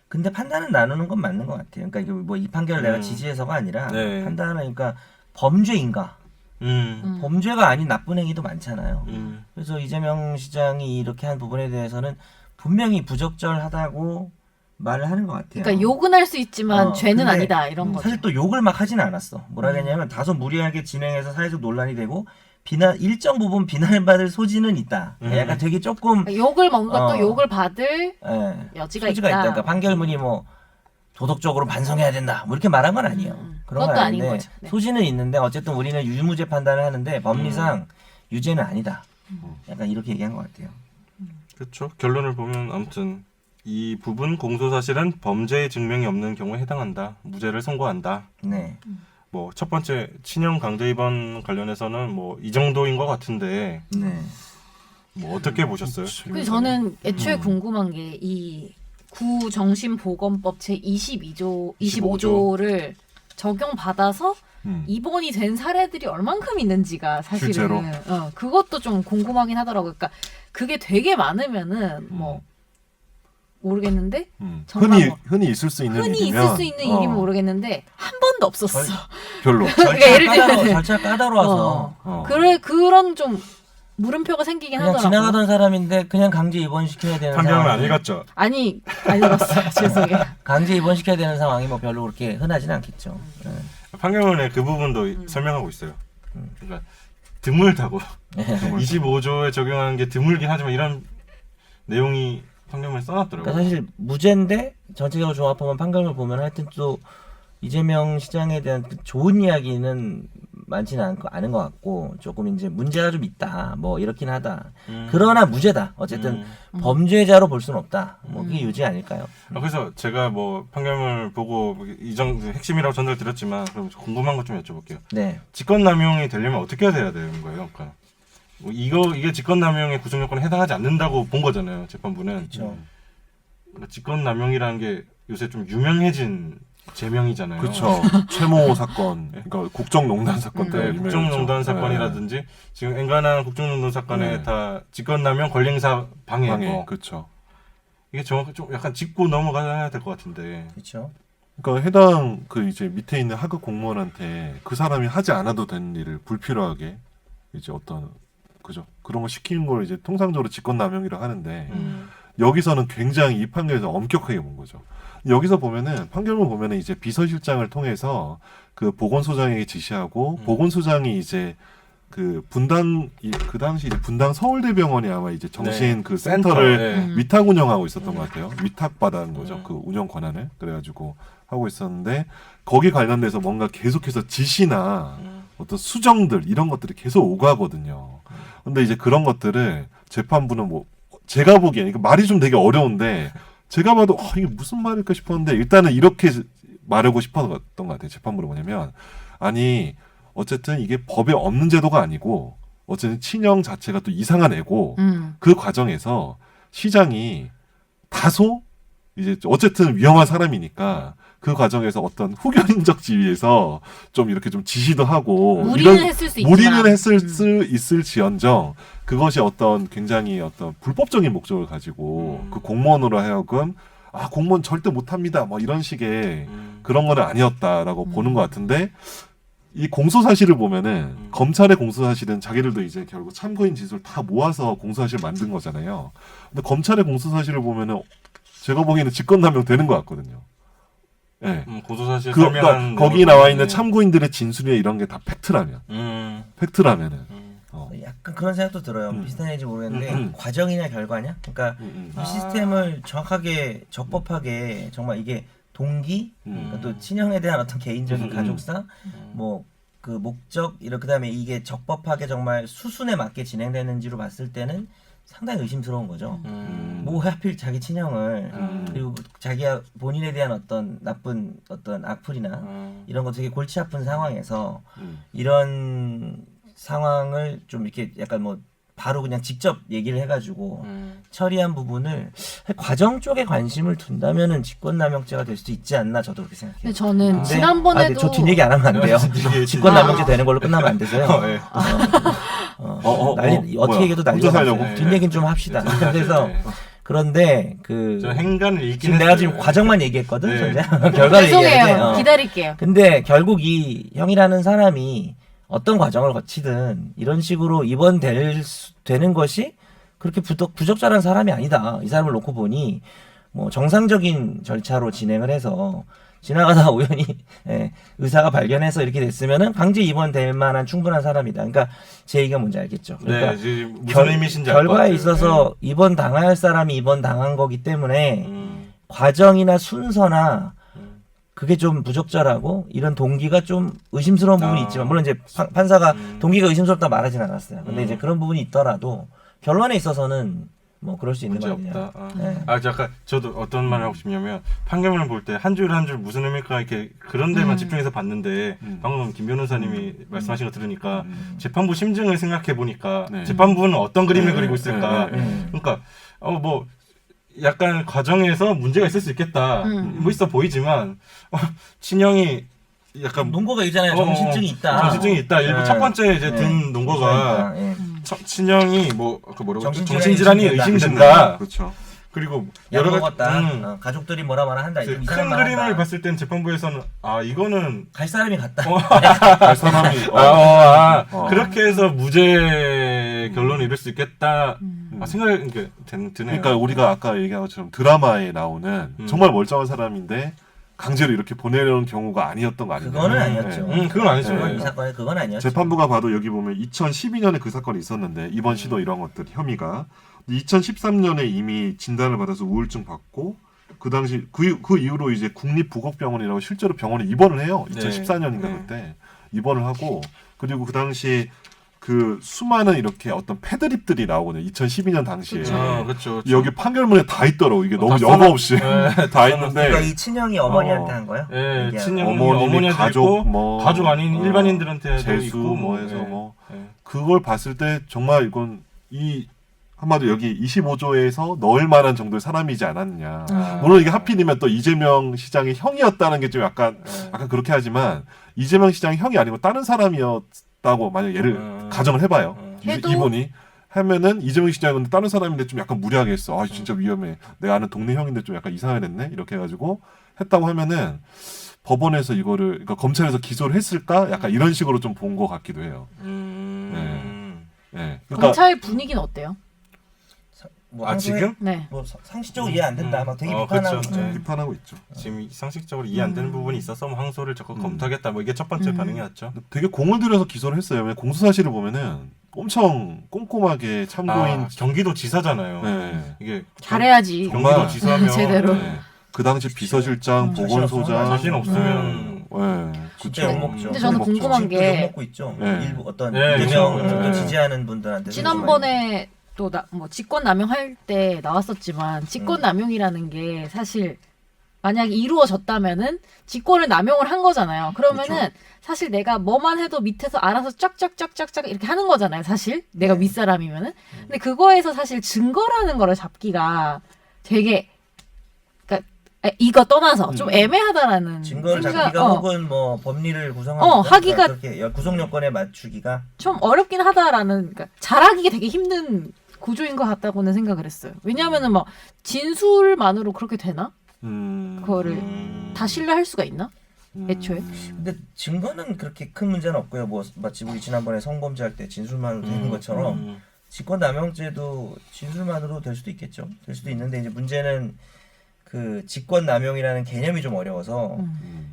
근데 판단은 나누는 건 맞는 것 같아요. 그러니까 이게 뭐 이 판결을 내가 지지해서가 아니라 네. 판단은 그러니까 범죄인가? 범죄가 아닌 나쁜 행위도 많잖아요. 그래서 이재명 시장이 이렇게 한 부분에 대해서는 분명히 부적절하다고 말을 하는 것 같아요. 그러니까 욕은 할 수 있지만 죄는 근데 아니다 이런 거죠. 사실 또 욕을 막 하지는 않았어. 뭐라 그랬냐면 다소 무리하게 진행해서 사회적 논란이 되고 일정 부분 비난받을 소지는 있다. 약간 되게 조금 그러니까 욕을 먹은 것도 욕을 받을 예, 여지가 소지가 있다. 그러니까 판결문이 뭐 도덕적으로 반성해야 된다. 뭐 이렇게 말한 건 아니에요. 그런 건 그것도 아닌 아닌데 거죠. 네. 소지는 있는데 어쨌든 우리는 유무죄 판단을 하는데 법리상 유죄는 아니다. 약간 이렇게 얘기한 것 같아요. 그렇죠. 결론을 보면 아무튼 이 부분 공소 사실은 범죄의 증명이 없는 경우에 해당한다. 무죄를 선고한다. 네. 뭐 첫 번째 친형 강제 입원 관련해서는 뭐 이 정도인 것 같은데 네. 뭐 어떻게 보셨어요? 근데 저는 애초에 궁금한 게 이 구정신보건법 제 25조를 적용받아서 입원이 된 사례들이 얼만큼 있는지가 사실은 실제로? 그것도 좀 궁금하긴 하더라고요. 그러니까 그게 되게 많으면은 뭐 모르겠는데 정말 흔히 있을 수 있는 흔히 일이면 있을 수 있는 일이면 모르겠는데 한 번도 없었어. 별로. 그러니까 예를 들면 절차 까다로워서 그런 좀 물음표가 생기긴 그냥 하더라고요. 지나가던 사람인데 그냥 강제 입원시켜야 되는 판결문 상황이 안 읽었죠? 아니 안 읽었어요. 죄송해요. 강제 입원시켜야 되는 상황이 뭐 별로 그렇게 흔하지는 않겠죠. 네. 판결문에 그 부분도 설명하고 있어요. 그러니까 드물다고 25조에 적용하는 게 드물긴 하지만 이런 내용이 판결문에 써놨더라고요. 그러니까 사실 무죄인데 전체적으로 종합하면 판결을 보면 하여튼 또 이재명 시장에 대한 그 좋은 이야기는 많지는 않은 것 같고 조금 이제 문제가 좀 있다 뭐 이렇긴 하다. 그러나 무죄다. 어쨌든 범죄자로 볼 수는 없다. 뭐 그게 유죄 아닐까요? 그래서 제가 뭐 판결문을 보고 이 정도 핵심이라고 전달 드렸지만 그럼 궁금한 것 좀 여쭤볼게요. 네. 직권남용이 되려면 어떻게 해야 되는 거예요? 그러니까 뭐 이게 직권남용의 구성 요건에 해당하지 않는다고 본 거잖아요. 재판부는. 그렇죠. 그러니까 직권남용이라는 게 요새 좀 유명해진 제명이잖아요. 그렇죠. 최모 사건, 그러니까 국정농단 사건 때 네, 유명했죠. 국정농단 사건이라든지 지금 엔간한 국정농단 사건에 네. 다 직권남용, 권리행사 방해, 뭐 그렇죠. 이게 정확히 좀 약간 짚고 넘어가야 될 것 같은데. 그렇죠. 그러니까 해당 그 이제 밑에 있는 하급 공무원한테 그 사람이 하지 않아도 되는 일을 불필요하게 이제 어떤 그죠 그런 거 시키는 걸 이제 통상적으로 직권남용이라 하는데 여기서는 굉장히 이 판결에서 엄격하게 본 거죠. 여기서 보면은 판결문 보면은 이제 비서실장을 통해서 그 보건소장에게 지시하고 보건소장이 이제 그 분당 그 당시 이제 분당 서울대병원이 아마 이제 정신 네. 그 센터를 네. 위탁 운영하고 있었던 것 같아요. 위탁 받은 거죠. 그 운영 권한을 그래가지고 하고 있었는데 거기 관련돼서 뭔가 계속해서 지시나 어떤 수정들 이런 것들이 계속 오가거든요. 근데 이제 그런 것들을 재판부는 뭐 제가 보기엔 이거 말이 좀 되게 어려운데 제가 봐도 이게 무슨 말일까 싶었는데 일단은 이렇게 말하고 싶었던 것 같아요. 재판부는 뭐냐면 아니 어쨌든 이게 법에 없는 제도가 아니고 어쨌든 친형 자체가 또 이상한 애고 그 과정에서 시장이 다소 이제 어쨌든 위험한 사람이니까 그 과정에서 어떤 후견인적 지위에서 좀 이렇게 좀 지시도 하고 무리는 했을 수 있지만 무리는 했을 수 있을지언정 그것이 어떤 굉장히 어떤 불법적인 목적을 가지고 그 공무원으로 하여금 공무원 절대 못합니다 뭐 이런 식의 그런 거는 아니었다라고 보는 것 같은데 이 공소사실을 보면은 검찰의 공소사실은 자기들도 이제 결국 참고인 진술 다 모아서 공소사실 만든 거잖아요. 근데 검찰의 공소사실을 보면은 제가 보기에는 직권남용 되는 것 같거든요. 예. 고소사실 그러니까 거기 나와 있는 참고인들의 진술이나 이런 게 다 팩트라면, 팩트라면은 약간 그런 생각도 들어요. 비슷한 얘기인지 모르겠는데 과정이냐 결과냐? 그러니까 이 시스템을 정확하게 적법하게 정말 이게 동기, 그러니까 또 친형에 대한 어떤 개인적인 가족사, 뭐 그 목적 이런 그다음에 이게 적법하게 정말 수순에 맞게 진행되는지로 봤을 때는 상당히 의심스러운 거죠. 뭐 하필 자기 친형을 그리고 자기가 본인에 대한 어떤 나쁜 어떤 악플이나 이런 거 되게 골치 아픈 상황에서 이런 상황을 좀 이렇게 약간 뭐 바로 그냥 직접 얘기를 해가지고 처리한 부분을 과정 쪽에 관심을 둔다면은 직권남용죄가 될 수도 있지 않나 저도 그렇게 생각해요. 근데 저는 근데 지난번에도 저 뒷얘기 안 하면 안 돼요. 직권남용죄 되는 걸로 끝나면 안 되세요. 네. 난리 어떻게 얘기해도 난리가 살려고? 나요. 뒷얘기는 좀 합시다. 그래서 그런데 그 저 행간을 읽긴 지금 내가 지금 했어요. 과정만 얘기했거든. 네. 이제 결과를 얘기해야 돼. 죄송해요. 기다릴게요. 근데 결국 이 형이라는 사람이 어떤 과정을 거치든 이런 식으로 되는 것이 그렇게 부적절한 사람이 아니다. 이 사람을 놓고 보니 뭐 정상적인 절차로 진행을 해서 지나가다 우연히 의사가 발견해서 이렇게 됐으면은 강제 입원될 만한 충분한 사람이다. 그러니까 제 얘기가 뭔지 알겠죠. 그러니까 네, 지금 무슨 의미신지 알 것 결과에 같아요. 있어서 입원 당해야 할 사람이 입원 당한 거기 때문에 과정이나 순서나 그게 좀 부적절하고 이런 동기가 좀 의심스러운 부분이 있지만 물론 이제 판사가 동기가 의심스럽다 말하진 않았어요. 근데 이제 그런 부분이 있더라도 결론에 있어서는 뭐 그럴 수 있는 문제 말이냐. 없다. 네. 잠깐 저도 어떤 말을 하고 싶냐면 판결문을 볼 때 한 줄 한 줄 무슨 의미일까 이렇게 그런 데만 집중해서 봤는데 방금 김 변호사님이 말씀하신 거 들으니까 재판부 심증을 생각해 보니까 네. 재판부는 어떤 그림을 네. 그리고 있을까. 네. 그러니까 뭐 약간 과정에서 문제가 있을 수 있겠다. 뭐 있어 보이지만 친형이 약간 논거가 있잖아요. 정신증이 있다. 정신증이 있다. 일부 네. 첫 번째 이제 네. 든 논거가 친형이 뭐 그 뭐라고 정신질환이 의심된다. 그렇죠. 그리고 약 여러 먹었다. 가족들이 뭐라 한다. 큰 이상한 말 그림을 한다. 봤을 땐 재판부에서는 이거는 갈 사람이 갔다. 갈 사람이 그렇게 해서 무죄 결론을 이룰 수 있겠다 생각이 드네요. 그러니까 우리가 아까 얘기한 것처럼 드라마에 나오는 정말 멀쩡한 사람인데 강제로 이렇게 보내려는 경우가 아니었던 거 아니에요? 그거는 아니었죠. 그건 아니죠. 이 사건에 그건 아니었죠. 재판부가 봐도 여기 보면 2012년에 그 사건이 있었는데 입원 시도 이런 것들 혐의가 2013년에 이미 진단을 받아서 우울증 받고 그 당시 그 이후로 이제 국립부곡병원이라고 실제로 병원에 입원을 해요. 2014년인가 그때 입원을 하고 그리고 그 당시 그 수많은 이렇게 어떤 패드립들이 나오거든요. 2012년 당시에. 그렇죠. 여기 판결문에 다 있더라고. 이게 너무 다 여과 없이 네, 다 있는데. 그러니까 이 친형이 어머니한테 한 거예요? 네, 이게 친형이 어머님이 어머니한테 가족 있고, 뭐 가족 아닌 일반인들한테도 재수 있고 뭐 해서 네. 뭐 네. 그걸 봤을 때 정말 이건 이 한마디로 여기 25조에서 넣을 만한 정도의 사람이지 않았냐. 물론 이게 하필이면 또 이재명 시장의 형이었다는 게 좀 약간 그렇게 하지만 이재명 시장이 형이 아니고 다른 사람이었다고 만약 예를 가정을 해봐요. 이분이 하면은 이재명 시장은 다른 사람인데 좀 약간 무리하게 했어. 진짜 위험해. 내가 아는 동네 형인데 좀 약간 이상하게 됐네. 이렇게 해가지고 했다고 하면은 법원에서 이거를 그러니까 검찰에서 기소를 했을까? 약간 이런 식으로 좀 본 것 같기도 해요. 네. 그러니까 검찰 분위기는 어때요? 뭐 지금? 네. 뭐 상식적으로 이해 안 된다. 막 되게 비판하고 그쵸. 있죠. 비판하고 있죠. 지금 상식적으로 이해 안 되는 부분이 있어서 뭐 항소를 적극 검토하겠다. 뭐 이게 첫 번째 반응이었죠. 되게 공을 들여서 기소를 했어요. 왜냐면 공소사실을 보면은 엄청 꼼꼼하게 참고인 경기도 지사잖아요. 네. 이게 잘해야지. 경기도 지사면 제대로. 네. 그 당시 비서실장, 자신 보건소장 자신 없으면 네. 진짜 욕먹죠. 근데 저는 궁금한 게 욕먹고 있죠. 네. 일부 어떤 네, 이재명 그렇죠. 또 네. 지지하는 분들한테 지난번에 또 뭐 직권 남용할 때 나왔었지만 직권 남용이라는 게 사실 만약에 이루어졌다면은 직권을 남용을 한 거잖아요. 그러면은 그렇죠. 사실 내가 뭐만 해도 밑에서 알아서 쫙쫙쫙쫙쫙 이렇게 하는 거잖아요. 사실 내가 네. 윗사람이면은. 근데 그거에서 사실 증거라는 거를 잡기가 되게 그러니까 이거 떠나서 좀 애매하다라는 증거를 생각- 잡기가 혹은 뭐 법리를 구성하기가 하기가 그렇게 구성 요건에 맞추기가 좀 어렵긴 하다라는 그러니까 잘하기가 되게 힘든 구조인 것 같다고는 생각을 했어요. 왜냐하면은 막 진술만으로 그렇게 되나? 그거를 다 신뢰할 수가 있나? 애초에? 근데 증거는 그렇게 큰 문제는 없고요. 뭐 마치 우리 지난번에 성범죄 할 때 진술만으로 되는 것처럼 직권남용죄도 진술만으로 될 수도 있겠죠. 될 수도 있는데 이제 문제는 그 직권남용이라는 개념이 좀 어려워서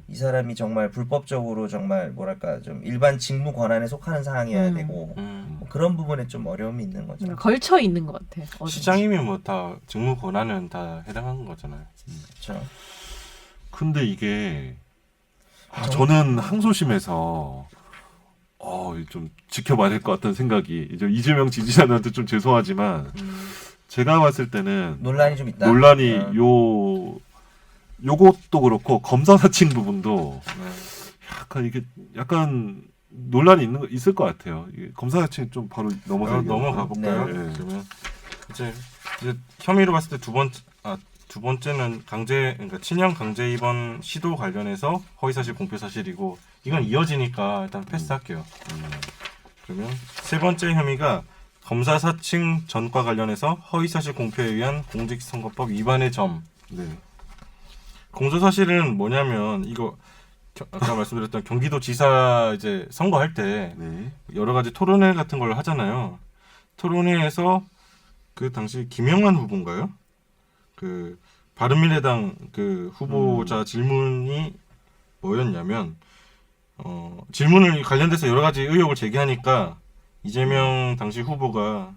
이 사람이 정말 불법적으로 정말 뭐랄까 좀 일반 직무 권한에 속하는 사항이어야 되고 뭐 그런 부분에 좀 어려움이 있는 거죠. 그러니까 걸쳐 있는 것 같아. 어딘지. 시장이면 뭐 다 직무 권한은 다 해당하는 거잖아요. 그렇죠. 근데 이게 저는 항소심에서 좀 지켜봐야 될 것 같다는 생각이 이제 이재명 지지자들한테 좀 죄송하지만 제가 봤을 때는 논란이 좀 있다. 논란이 요것도 그렇고 검사 사칭 부분도 약간 논란이 있을 것 같아요. 이게 검사 사칭 좀 바로 넘어가 볼까요? 네. 그러면 이제 혐의로 봤을 때 두 번째는 그러니까 친형 강제 입원 시도 관련해서 허위사실 공표 사실이고 이건 이어지니까 일단 패스할게요. 그러면 세 번째 혐의가 검사 사칭 전과 관련해서 허위사실 공표에 의한 공직선거법 위반의 점. 네. 공소사실은 뭐냐면 이거 아까 말씀드렸던 경기도지사 이제 선거할 때 네. 여러 가지 토론회 같은 걸 하잖아요. 토론회에서 그 당시 김영환 후보인가요? 그 바른미래당 그 후보자 질문이 뭐였냐면 질문을 관련돼서 여러 가지 의혹을 제기하니까 이재명 당시 후보가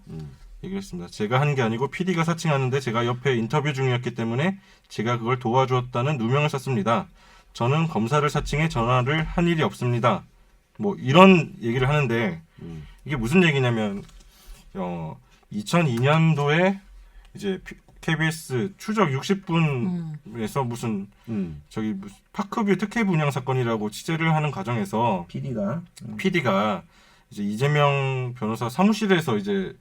얘기했습니다. 제가 한 게 아니고 PD가 사칭하는데 제가 옆에 인터뷰 중이었기 때문에 제가 그걸 도와주었다는 누명을 썼습니다. 저는 검사를 사칭해 전화를 한 일이 없습니다. 뭐 이런 얘기를 하는데 이게 무슨 얘기냐면 2002년도에 이제 KBS 추적 60분에서 무슨 무슨 파크뷰 특혜 분양 사건이라고 취재를 하는 과정에서 PD가 이제 이재명 변호사 사무실에서 이제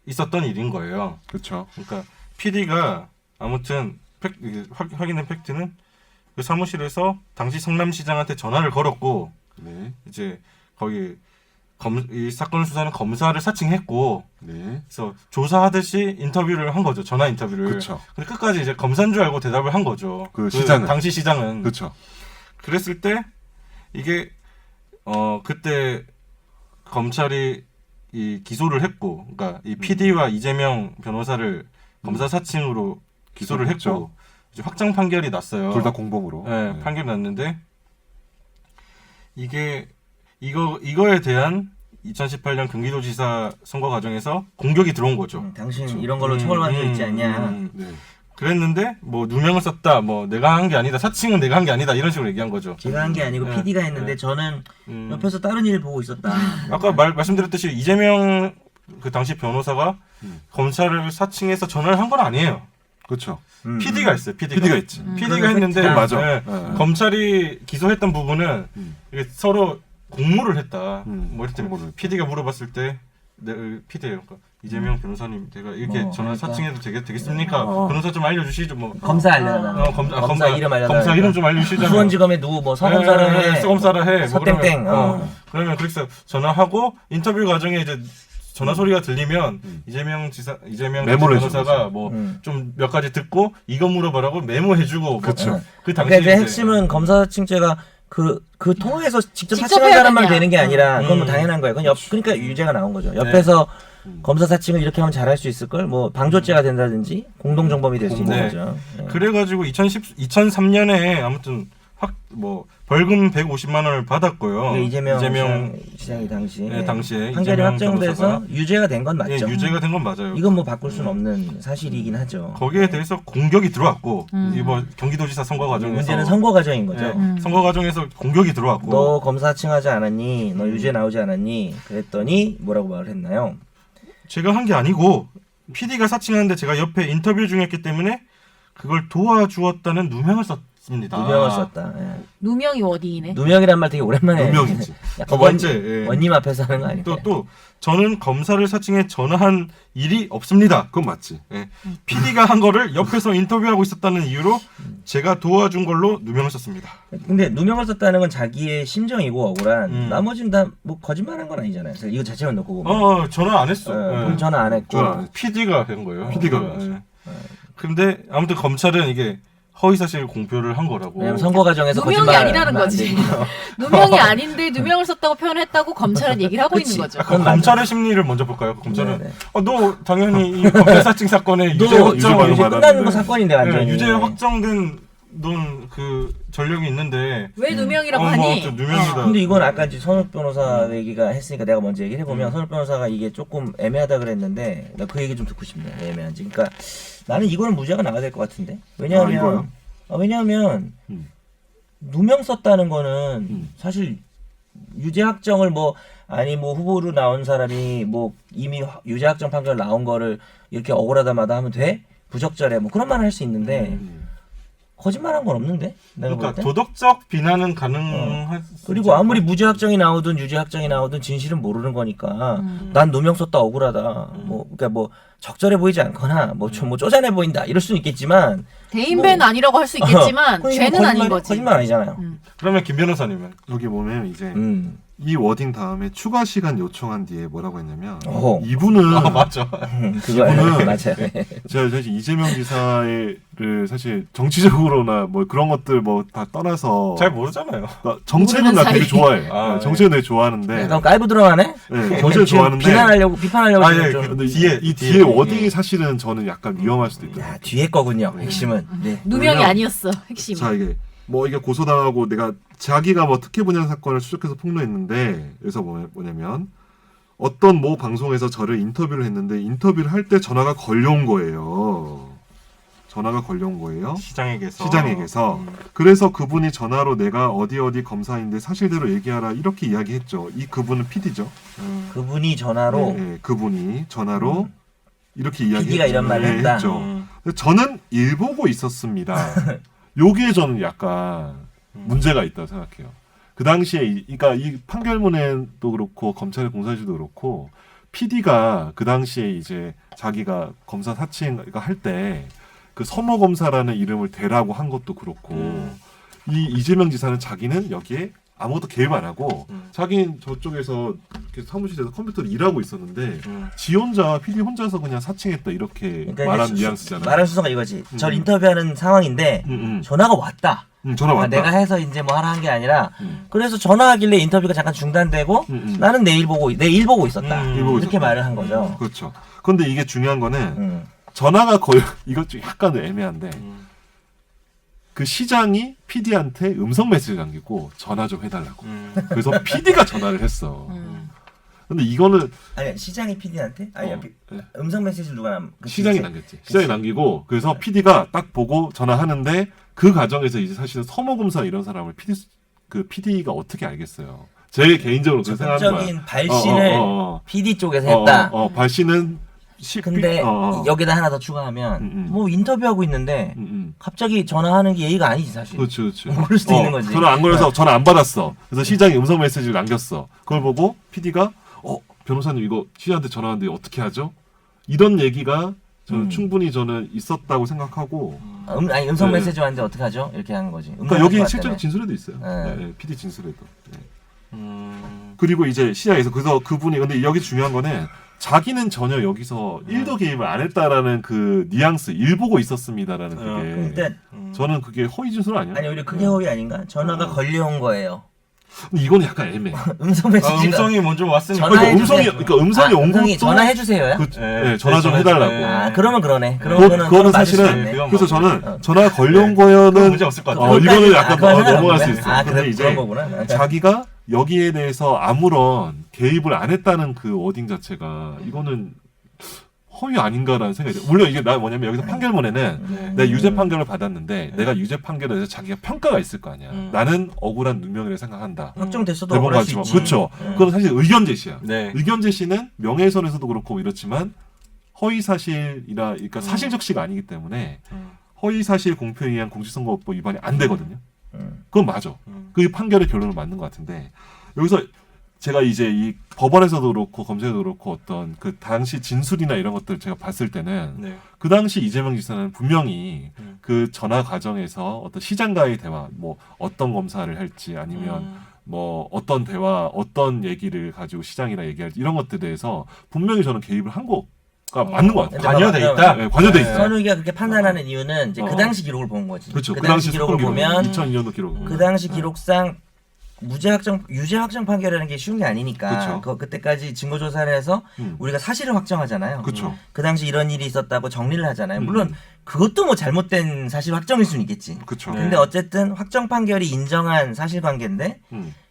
있었던 일인 거예요. 그렇죠. 그러니까 PD가 아무튼 확인된 팩트는 그 사무실에서 당시 성남시장한테 전화를 걸었고 네. 이제 거기 이 사건을 수사하는 검사를 사칭했고 네. 그래서 조사하듯이 인터뷰를 한 거죠. 전화 인터뷰를. 그렇죠. 근데 끝까지 이제 검사인 줄 알고 대답을 한 거죠. 그 시장은. 당시 시장은. 그렇죠. 그랬을 때 이게 그때 검찰이 이 기소를 했고, 그러니까 이 PD와 이재명 변호사를 검사 사칭으로 기소를 기소했죠. 했고 이제 확정 판결이 났어요. 둘 다 공범으로. 네, 판결이 났는데 이거에 대한 2018년 경기도지사 선거 과정에서 공격이 들어온 거죠. 당신 이런 걸로 처벌받을 수 있지 않냐. 네. 그랬는데 뭐 누명을 썼다, 뭐 내가 한 게 아니다, 사칭은 내가 한 게 아니다 이런 식으로 얘기한 거죠. 제가 한 게 아니고 네. PD가 했는데 네. 저는 옆에서 다른 일을 보고 있었다. 아까 말씀드렸듯이 이재명 그 당시 변호사가 검찰을 사칭해서 전화를 한 건 아니에요. 그렇죠. PD가 했어요. PD가 했지. PD가 했는데 그건 맞아. 네, 네. 검찰이 기소했던 부분은 이게 서로 공모를 했다. 뭐 이럴 때 공모를 했다. PD가 물어봤을 때 PD예요. 그러니까 이재명 변호사님, 제가 이렇게 뭐, 전화 그러니까. 사칭해도 되겠습니까? 변호사 좀 알려주시죠. 뭐 검사 알려달라. 검사 이름 알려달라. 검사 이름 좀 알려주시죠. 수원지검에 누구 뭐 서검사를 해. 서검사를 해. 뭐 서땡땡. 그러면, 그러면 그래서 전화하고 인터뷰 과정에 이제 전화 소리가 들리면 이재명 메모를 변호사가 해주는 뭐 좀 몇 가지 듣고 이거 물어보라고 메모해주고 그쵸. 뭐 그 그러니까 당시에 이제 이제 핵심은 검사 사칭죄가 그 통화에서 직접 직접 사칭한 해야 사람만 되냐. 되는 게 아니라 그건 뭐 당연한 거예요. 그건 그러니까 유죄가 나온 거죠. 옆에서 검사 사칭을 이렇게 하면 잘할 수 있을 걸. 뭐 방조죄가 된다든지 공동정범이 될 수 있는 네. 거죠. 네. 그래가지고 2003년에 아무튼 벌금 150만 원을 받았고요. 이게 이재명 시장이 당시 네, 당시에 판결이 이재명 확정돼서 변호사가 유죄가 된 건 맞죠. 예, 유죄가 된 건 맞아요. 이건 뭐 바꿀 수는 없는 사실이긴 하죠. 거기에 대해서 공격이 들어왔고 이번 경기도지사 선거 과정에서 문제는 선거 과정인 거죠. 예, 선거 과정에서 공격이 들어왔고 너 검사 사칭하지 않았니? 너 유죄 나오지 않았니? 그랬더니 뭐라고 말을 했나요? 제가 한 게 아니고 PD가 사칭하는데 제가 옆에 인터뷰 중이었기 때문에 그걸 도와주었다는 누명을 썼습니다. 누명을 썼다. 예. 누명이 원인이네. 누명이란 말 되게 오랜만에. 누명이지. 약간 두 번째, 예. 원님 앞에서 하는 거 아니에요? 또 저는 검사를 사칭해 전화한 일이 없습니다. 그건 맞지. 예. PD가 한 거를 옆에서 인터뷰하고 있었다는 이유로 제가 도와준 걸로 누명을 썼습니다. 근데 누명을 썼다는 건 자기의 심정이고 억울한 나머지는 다 뭐 거짓말한 건 아니잖아요. 그래서 이거 자체만 놓고 보면 전화 안 했어. 본인 전화 안 했고 전화 안 했지. PD가 한 거예요. PD가 예. 그랬지. 근데 아무튼 검찰은 이게 허위사실 공표를 한 거라고. 왜냐면 선거 과정에서 누명이 거짓말 아니라는 거지. 누명이 아닌데 누명을 썼다고 표현했다고 검찰은 얘기를 하고 있는 거죠. 그럼 검찰의 심리를 먼저 볼까요? 검찰은 네네. 너 당연히 이 검찰사칭 사건에 유죄 너 유죄 확정, 받은 끝나는 거 사건인데 완전히. 유죄 확정된 넌 그 전력이 있는데 왜 누명이라고 하니? 아무튼 누명이다. 근데 이건 아까 이제 선욱 변호사 얘기가 했으니까 내가 먼저 얘기를 해보면 선욱 변호사가 이게 조금 애매하다 그랬는데 나 그 얘기 좀 듣고 싶네. 애매한지. 그러니까 나는 이거는 무죄가 나가야 될 것 같은데. 이거요? 왜냐하면 누명 썼다는 거는 사실 유죄 확정을 뭐 후보로 나온 사람이 뭐 이미 유죄 확정 판결 나온 거를 이렇게 억울하다마다 하면 돼? 부적절해 뭐 그런 말을 할 수 있는데 거짓말한 건 없는데 내가 그러니까 볼 때. 도덕적 비난은 가능할 수 그리고 아무리 무죄 확정이 나오든 유죄 확정이 나오든 진실은 모르는 거니까 난 누명 썼다 억울하다 뭐 그러니까 뭐 적절해 보이지 않거나 뭐 쪼잔해 보인다 이럴 수는 있겠지만 대인배는 아니라고 할 수 있겠지만 죄는 아닌 거지. 거짓말 아니잖아요. 그러면 김 변호사님은 여기 보면 이제 이 워딩 다음에 추가 시간 요청한 뒤에 뭐라고 했냐면 어허. 이분은 맞죠. 그거 이분은 맞아요. 제가 사실 이재명 지사를 사실 정치적으로나 뭐 그런 것들 뭐 다 떠나서 잘 모르잖아요. 정책은 나 되게 모르는 좋아해. 아, 정책은 되게 좋아하는데 약간 깔고 들어가네. 정책은 좋아하는데 비판하려고 지금 예, 좀. 근데 뒤에, 이 뒤에. 뒤에 워딩이 사실은 저는 약간 위험할 수도 있다. 야, 뒤에 거군요. 핵심은. 네. 누명이 왜냐면- 아니었어. 핵심. 자 이게 뭐 이게 고소당하고 내가 자기가 뭐 특혜 분양 사건을 추적해서 폭로했는데 그래서 뭐냐면 어떤 모 방송에서 저를 인터뷰를 했는데 인터뷰를 할 때 전화가 걸려온 거예요. 전화가 걸려온 거예요. 시장에게서. 그래서 그분이 전화로 내가 어디 검사인데 사실대로 얘기하라 이렇게 이야기했죠. 이 그분은 PD죠. 그분이 전화로 네, 그분이 전화로 이렇게 이야기했죠. PD가 이런 말을 했다. 했죠. 근데 저는 일 보고 있었습니다. 요게 저는 약간 문제가 있다고 생각해요. 그 당시에 그러니까 이 판결문에도 그렇고 검찰의 공사실도 그렇고 PD가 그 당시에 이제 자기가 검사 사칭 할 때 그 서모 검사라는 이름을 대라고 한 것도 그렇고 이 이재명 지사는 자기는 여기에 아무것도 개입 안 하고 자기는 저쪽에서 이렇게 사무실에서 컴퓨터로 일하고 있었는데 지 혼자 PD 혼자서 그냥 사칭했다 이렇게 말한 뉘앙스잖아요. 말할 수가 이거지. 절 인터뷰하는 상황인데 전화가 왔다. 전화 왔다. 내가 해서 이제 뭐 하라 한 게 아니라 그래서 전화하길래 인터뷰가 잠깐 중단되고 나는 내 일 보고 있었다. 일 보고 이렇게 있었다. 말을 한 거죠. 그렇죠. 근데 이게 중요한 거는 전화가 거의 이것 좀 약간 애매한데 그 시장이 PD한테 음성 메시지를 남기고 전화 좀 해달라고. 그래서 PD가 전화를 했어. 근데 이거는 아니 시장이 PD한테 음성 메시지를 누가 시장이 남겼지. 시장이 남기고 그래서 PD가 딱 보고 전화하는데 그 과정에서 이제 사실은 서모검사 이런 사람을 PD가 어떻게 알겠어요. 제 개인적으로 그렇게 생각하는 거야. 적극적인 발신을 PD 쪽에서 했다. 발신은 근데 여기다 하나 더 추가하면 뭐 인터뷰하고 있는데 갑자기 전화하는 게 예의가 아니지 사실. 그렇지. 모를 수도 있는 거지. 전화 안 걸려서 전화 안 받았어. 그래서 시장이 음성 메시지를 남겼어. 그걸 보고 PD가 변호사님 이거 시장한테 전화 왔는데 어떻게 하죠? 이런 얘기가 저는 충분히 저는 있었다고 생각하고. 아니 음성 메시지 왔는데 어떻게 하죠? 이렇게 하는 거지. 그러니까 여기 실제로 진술에도 있어요. 네, PD 진술에도. 네. 그리고 이제 시장에서 그래서 그분이 근데 여기 중요한 거는 자기는 전혀 여기서 1도 개입을 안 했다라는 그 뉘앙스 일 보고 있었습니다라는 그게 일단 저는 그게 허위 진술 아니야? 아니 오히려 그게 허위 아닌가? 전화가 걸려온 거예요. 근데 이거는 약간 애매해. 음성 메시지가 음성이 먼저 왔으니까. 그러니까 음성이 온 것도 전화해 주세요요. 네, 전화 좀 해달라고. 그러면 그러네. 그거는 사실은 그래서 저는 전화 걸려온 거는 문제 없을 것 같아요. 이거는 약간 넘어갈 수 있어. 근데 그래, 이제 그런 거구나. 자기가 여기에 대해서 아무런 개입을 안 했다는 그 워딩 자체가 이거는 허위 아닌가라는 생각이 들어요. 물론 이게 뭐냐면 여기서 판결문에는 내가 유죄 판결을 받았는데 내가 유죄 판결에 대해서 자기가 평가가 있을 거 아니야. 나는 억울한 누명이라고 생각한다. 확정됐어도 억울할 수 있지. 그렇죠. 그건 사실 의견 제시야. 네. 의견 제시는 명예훼손에서도 그렇고 이렇지만 허위 사실이라 그러니까 사실 적시가 아니기 때문에 허위사실 공표에 의한 공직선거법 위반이 안 되거든요. 그건 맞아. 그 판결의 결론은 맞는 것 같은데 여기서 제가 이제 이 법원에서도 그렇고 검찰에도 그렇고 어떤 그 당시 진술이나 이런 것들 제가 봤을 때는 네. 그 당시 이재명 지사는 분명히 그 전화 과정에서 어떤 시장과의 대화, 뭐 어떤 검사를 할지 아니면 뭐 어떤 대화, 어떤 얘기를 가지고 시장이랑 얘기할지 이런 것들에 대해서 분명히 저는 개입을 한 거가 맞는 것 같아요. 관여돼 있다. 네, 관여돼 네. 있어요. 선욱이가 그렇게 판단하는 이유는 이제 그 당시 기록을 본 거지. 그렇죠. 그 당시 기록을 보면 2002년도 기록. 그 당시 기록상 유죄 확정 판결이라는 게 쉬운 게 아니니까 그쵸. 그때까지 증거 조사를 해서 우리가 사실을 확정하잖아요. 그렇죠. 그 당시 이런 일이 있었다고 정리를 하잖아요. 물론 그것도 뭐 잘못된 사실 확정일 수는 있겠지. 그렇죠. 네. 근데 어쨌든 확정 판결이 인정한 사실관계인데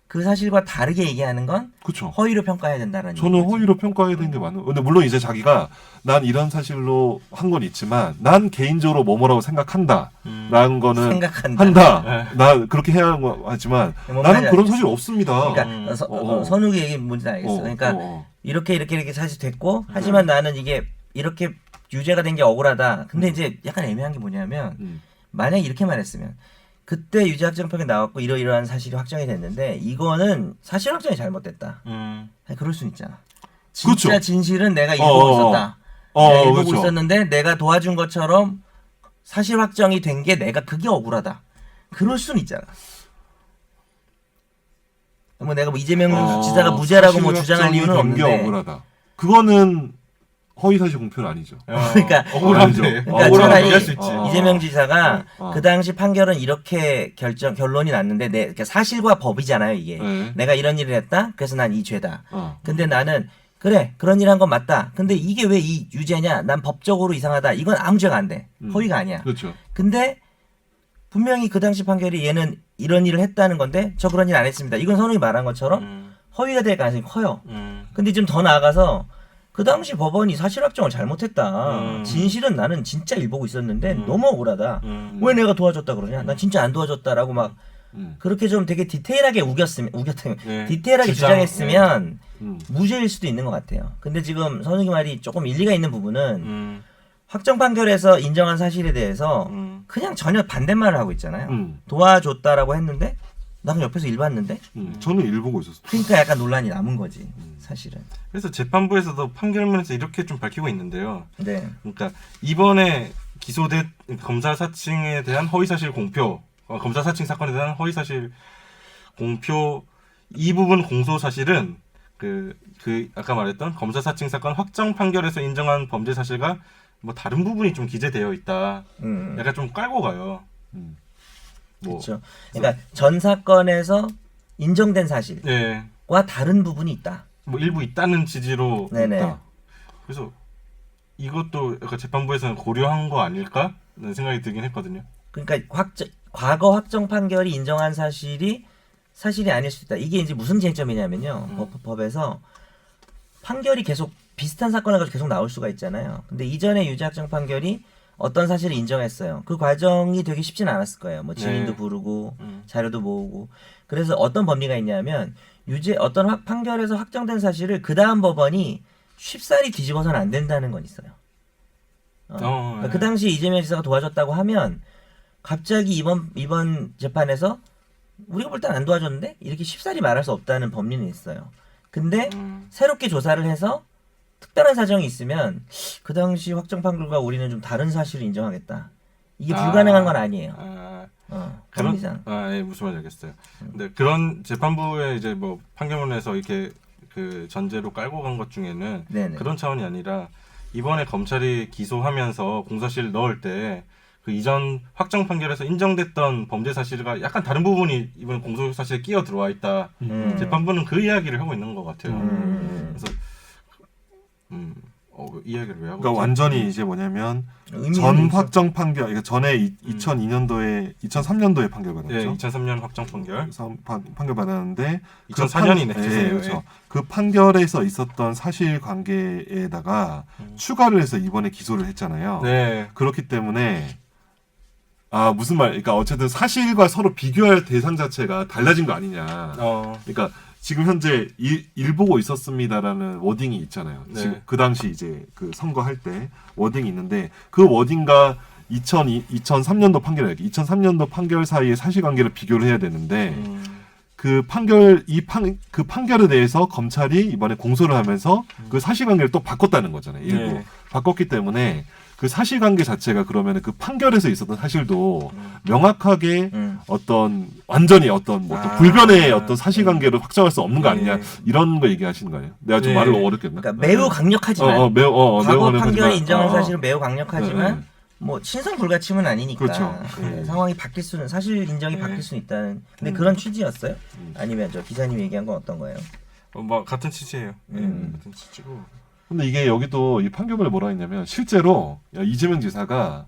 그 사실과 다르게 얘기하는 건 그렇죠. 허위로 평가해야 된다는 저는 얘기지. 허위로 평가해야 되는 게 맞는. 근데 물론 이제 자기가 난 이런 사실로 한 건 있지만 난 개인적으로 뭐라고 생각한다라는 거는 생각한다. 한다. 나 그렇게 해야 하는 거 하지만 뭔 나는 말인지 그런 알겠어. 사실 없습니다. 그러니까 선욱이 얘기 뭔지 알겠어. 그러니까 이렇게 사실 됐고 하지만 나는 이게 이렇게 유죄가 된 게 억울하다. 근데 이제 약간 애매한 게 뭐냐면 만약 이렇게 말했으면 그때 유죄 확정 판결이 나왔고 이러이러한 사실이 확정이 됐는데 이거는 사실 확정이 잘못됐다. 아니, 그럴 순 있잖아. 진짜 그렇죠. 진실은 내가 일보고 있었다. 내가 일보고 그렇죠. 있었는데 내가 도와준 것처럼 사실 확정이 된 게 내가 그게 억울하다. 그럴 순 있잖아. 뭐 내가 뭐 이재명 지사가 무죄라고 뭐 주장할 이유는 된게 없는데. 억울하다. 그거는 허위사실 공표는 아니죠. 그러니까 억울한데. 그러니까 억울하면 차라리 이해할 수 있지. 이재명 지사가 어. 그 당시 판결은 이렇게 결론이 났는데 그러니까 사실과 법이잖아요 이게. 네. 내가 이런 일을 했다. 그래서 난 이 죄다. 어. 근데 나는 그래 그런 일 한 건 맞다. 근데 이게 왜 이 유죄냐? 난 법적으로 이상하다. 이건 아무 죄가 안 돼. 허위가 아니야. 그렇죠. 근데 분명히 그 당시 판결이 얘는 이런 일을 했다는 건데 저 그런 일 안 했습니다. 이건 선욱이 말한 것처럼 허위가 될 가능성이 커요. 근데 좀 더 나아가서 그 당시 법원이 사실 확정을 잘못했다. 진실은 나는 진짜 일보고 있었는데 너무 억울하다. 왜 내가 도와줬다 그러냐? 난 진짜 안 도와줬다라고 막 그렇게 좀 되게 디테일하게 네. 디테일하게 주장했으면 음. 무죄일 수도 있는 것 같아요. 근데 지금 선욱이 말이 조금 일리가 있는 부분은 확정 판결에서 인정한 사실에 대해서 그냥 전혀 반대말을 하고 있잖아요. 도와줬다라고 했는데 나는 옆에서 일 봤는데 저는 일 보고 있었어요. 그러니까 약간 논란이 남은 거지 사실은. 그래서 재판부에서도 판결문에서 이렇게 좀 밝히고 있는데요. 네. 그러니까 이번에 기소된 검사 사칭에 대한 허위사실 공표, 검사 사칭 사건에 대한 허위사실 공표 이 부분 공소 사실은 그 아까 말했던 검사 사칭 사건 확정 판결에서 인정한 범죄 사실과 뭐 다른 부분이 좀 기재되어 있다. 약간 좀 깔고 가요. 뭐, 그렇죠. 그러니까 전 사건에서 인정된 사실과 네, 다른 부분이 있다. 뭐 일부 있다는 취지로 네네. 있다. 그래서 이것도 약간 재판부에서는 고려한 거 아닐까라는 생각이 들긴 했거든요. 그러니까 과거 확정 판결이 인정한 사실이 아닐 수 있다. 이게 이제 무슨 쟁점이냐면요. 법에서 판결이 계속 비슷한 사건을 가지고 계속 나올 수가 있잖아요. 근데 이전에 유죄 확정 판결이 어떤 사실을 인정했어요. 그 과정이 되게 쉽지는 않았을 거예요. 뭐 증인도 네. 부르고 자료도 모으고. 그래서 어떤 법리가 있냐면 어떤 판결에서 확정된 사실을 그 다음 법원이 쉽사리 뒤집어서는 안 된다는 건 있어요. 그러니까 네. 그 당시 이재명 지사가 도와줬다고 하면 갑자기 이번 재판에서 우리가 볼 땐 안 도와줬는데 이렇게 쉽사리 말할 수 없다는 법리는 있어요. 근데 새롭게 조사를 해서 특별한 사정이 있으면 그 당시 확정 판결과 우리는 좀 다른 사실을 인정하겠다. 이게 불가능한 건 아니에요. 법리상. 예, 무슨 말인지 알겠어요. 근데 그런 재판부의 이제 뭐 판결문에서 이렇게 그 전제로 깔고 간 것 중에는 네네. 그런 차원이 아니라 이번에 검찰이 기소하면서 공소사실 넣을 때 그 이전 확정 판결에서 인정됐던 범죄 사실과 약간 다른 부분이 이번 공소사실에 끼어 들어와 있다. 재판부는 그 이야기를 하고 있는 것 같아요. 그래서 그 이야기를 왜 하고 그러니까 있지? 완전히 이제 뭐냐면 의미는 전 있어. 확정 판결, 그러니까 전에 2002년도에 판결 받았죠. 네, 2003년 확정 판결. 판결 받았는데 2004년이네. 네, 그렇죠. 그 판결에서 있었던 사실관계에다가 추가를 해서 이번에 기소를 했잖아요. 네. 그렇기 때문에 무슨 말? 그러니까 어쨌든 사실과 서로 비교할 대상 자체가 달라진 거 아니냐. 그러니까 지금 현재 일 보고 있었습니다라는 워딩이 있잖아요. 네. 지금 그 당시 이제 그 선거할 때 워딩이 있는데 그 워딩과 2003년도 판결 2003년도 판결 사이의 사실관계를 비교를 해야 되는데 그 판결에 대해서 검찰이 이번에 공소를 하면서 그 사실관계를 또 바꿨다는 거잖아요. 일부 네. 바꿨기 때문에 그 사실관계 자체가 그러면 그 판결에서 있었던 사실도 명확하게 어떤 완전히 어떤 뭐 또 불변의 어떤 사실관계로 확정할 수 없는 거 아니냐 이런 거 얘기하시는 거예요. 내가 좀 네. 말을 어렵겠나? 그러니까 매우 강력하지만 매우 과거 강력하지만, 판결이 인정한 사실은 매우 강력하지만 네. 뭐 신성 불가침은 아니니까 그렇죠. 네. 상황이 바뀔 수는 사실 인정이 바뀔 수는 있다는 근데 그런 취지였어요? 아니면 저 기자님이 얘기한 건 어떤 거예요? 뭐 같은 취지예요. 같은 취지고. 근데 이게 여기도 이 판결문에 뭐라 했냐면 실제로 이재명 지사가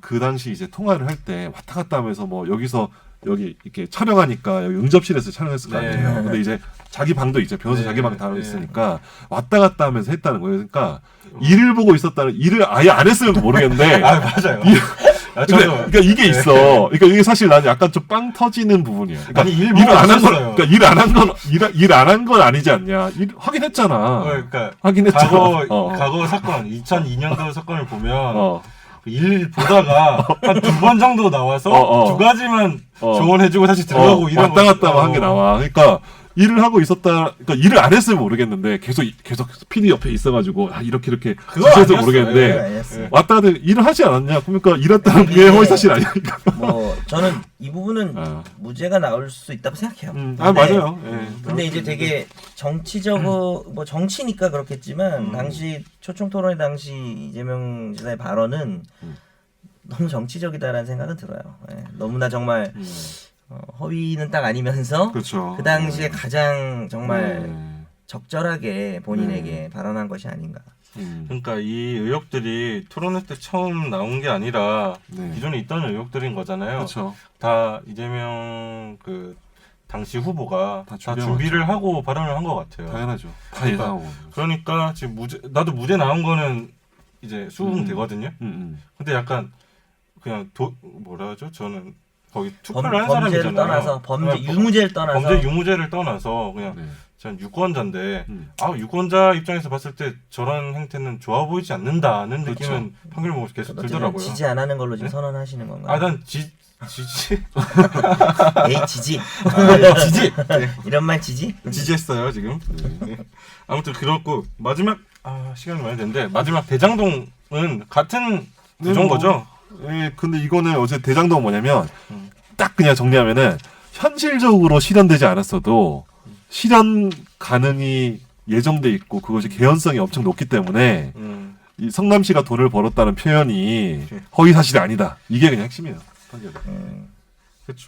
그 당시 이제 통화를 할 때 왔다 갔다 하면서 뭐 여기서 여기 이렇게 촬영하니까 여기 응접실에서 촬영했을 거 아니에요. 네. 근데 이제 자기 방도 있죠. 변호사 네. 자기 방 다 네. 있으니까 왔다 갔다 하면서 했다는 거예요. 그러니까 일을 보고 있었다는 일을 아예 안 했으면 모르겠는데 아 맞아요. 아, 저도 그러니까 이게 있어. 그러니까 이게 사실 나는 약간 좀 빵 터지는 부분이야. 그러니까 아니, 일 일을 보고 안 한 건, 있었어요. 그러니까 일 안 한 건 아니지 않냐. 확인했잖아. 그러니까 확인했잖아. 과거 사건 2002년도 사건을 보면 어. 일 보다가 한 2번 정도 나와서 두 가지만 어. 조언해주고 다시 들어가고 이런 왔다 갔다 한 게 나와. 그러니까 일을 하고 있었다. 그러니까 일을 안 했으면 모르겠는데 계속 PD 옆에 있어가지고 이렇게 그거 지시해서 아니었어요. 모르겠는데 알겠어요. 왔다 갔다 일을 하지 않았냐? 그러니까 일했다는 게 허위 사실 아니니까. 뭐 저는 이 부분은 아. 무죄가 나올 수 있다고 생각해요. 맞아요. 예. 근데 이제 되게 정치적으로 뭐 정치니까 그렇겠지만 당시 초청 토론회 당시 이재명 지사의 발언은 너무 정치적이다라는 생각은 들어요. 예. 너무나 정말 허위는 딱 아니면서 그렇죠. 그 당시에 가장 정말 네. 적절하게 본인에게 발언한 것이 아닌가. 그러니까 이 의혹들이 토론회 때 처음 나온 게 아니라 네. 기존에 있던 의혹들인 거잖아요. 그렇죠. 다 이재명 그 당시 후보가 다 다 준비해왔죠. 준비를 하고 발언을 한 것 같아요. 당연하죠. 다 그러니까 예상하고. 그러니까 지금 나도 무죄 나온 거는 이제 수긍되거든요. 근데 약간 그냥 뭐라 하죠? 저는 거기 투표를 한 범죄를 사람이잖아요. 떠나서 그냥 유무죄를 떠나서 범죄 유무죄를 떠나서 그냥 네. 전 유권자인데 음. 유권자 입장에서 봤을 때 저런 행태는 좋아 보이지 않는다는 그렇죠. 느낌은 판결 보고 계속 어쨌든 들더라고요. 지지 안 하는 걸로 지금 네? 선언하시는 건가요? 난 지지 에이 지지 지지 이런 말 지지? 지지했어요 지금. 네. 아무튼 그렇고 마지막 시간이 많이 됐는데 마지막 대장동은 같은 구조인 거죠? 예, 근데 이거는 어제 대장동 뭐냐면 딱 그냥 정리하면은 현실적으로 실현되지 않았어도 실현 가능이 예정돼 있고 그것이 개연성이 엄청 높기 때문에 이 성남시가 돈을 벌었다는 표현이 허위 사실이 아니다. 이게 그냥 핵심이에요.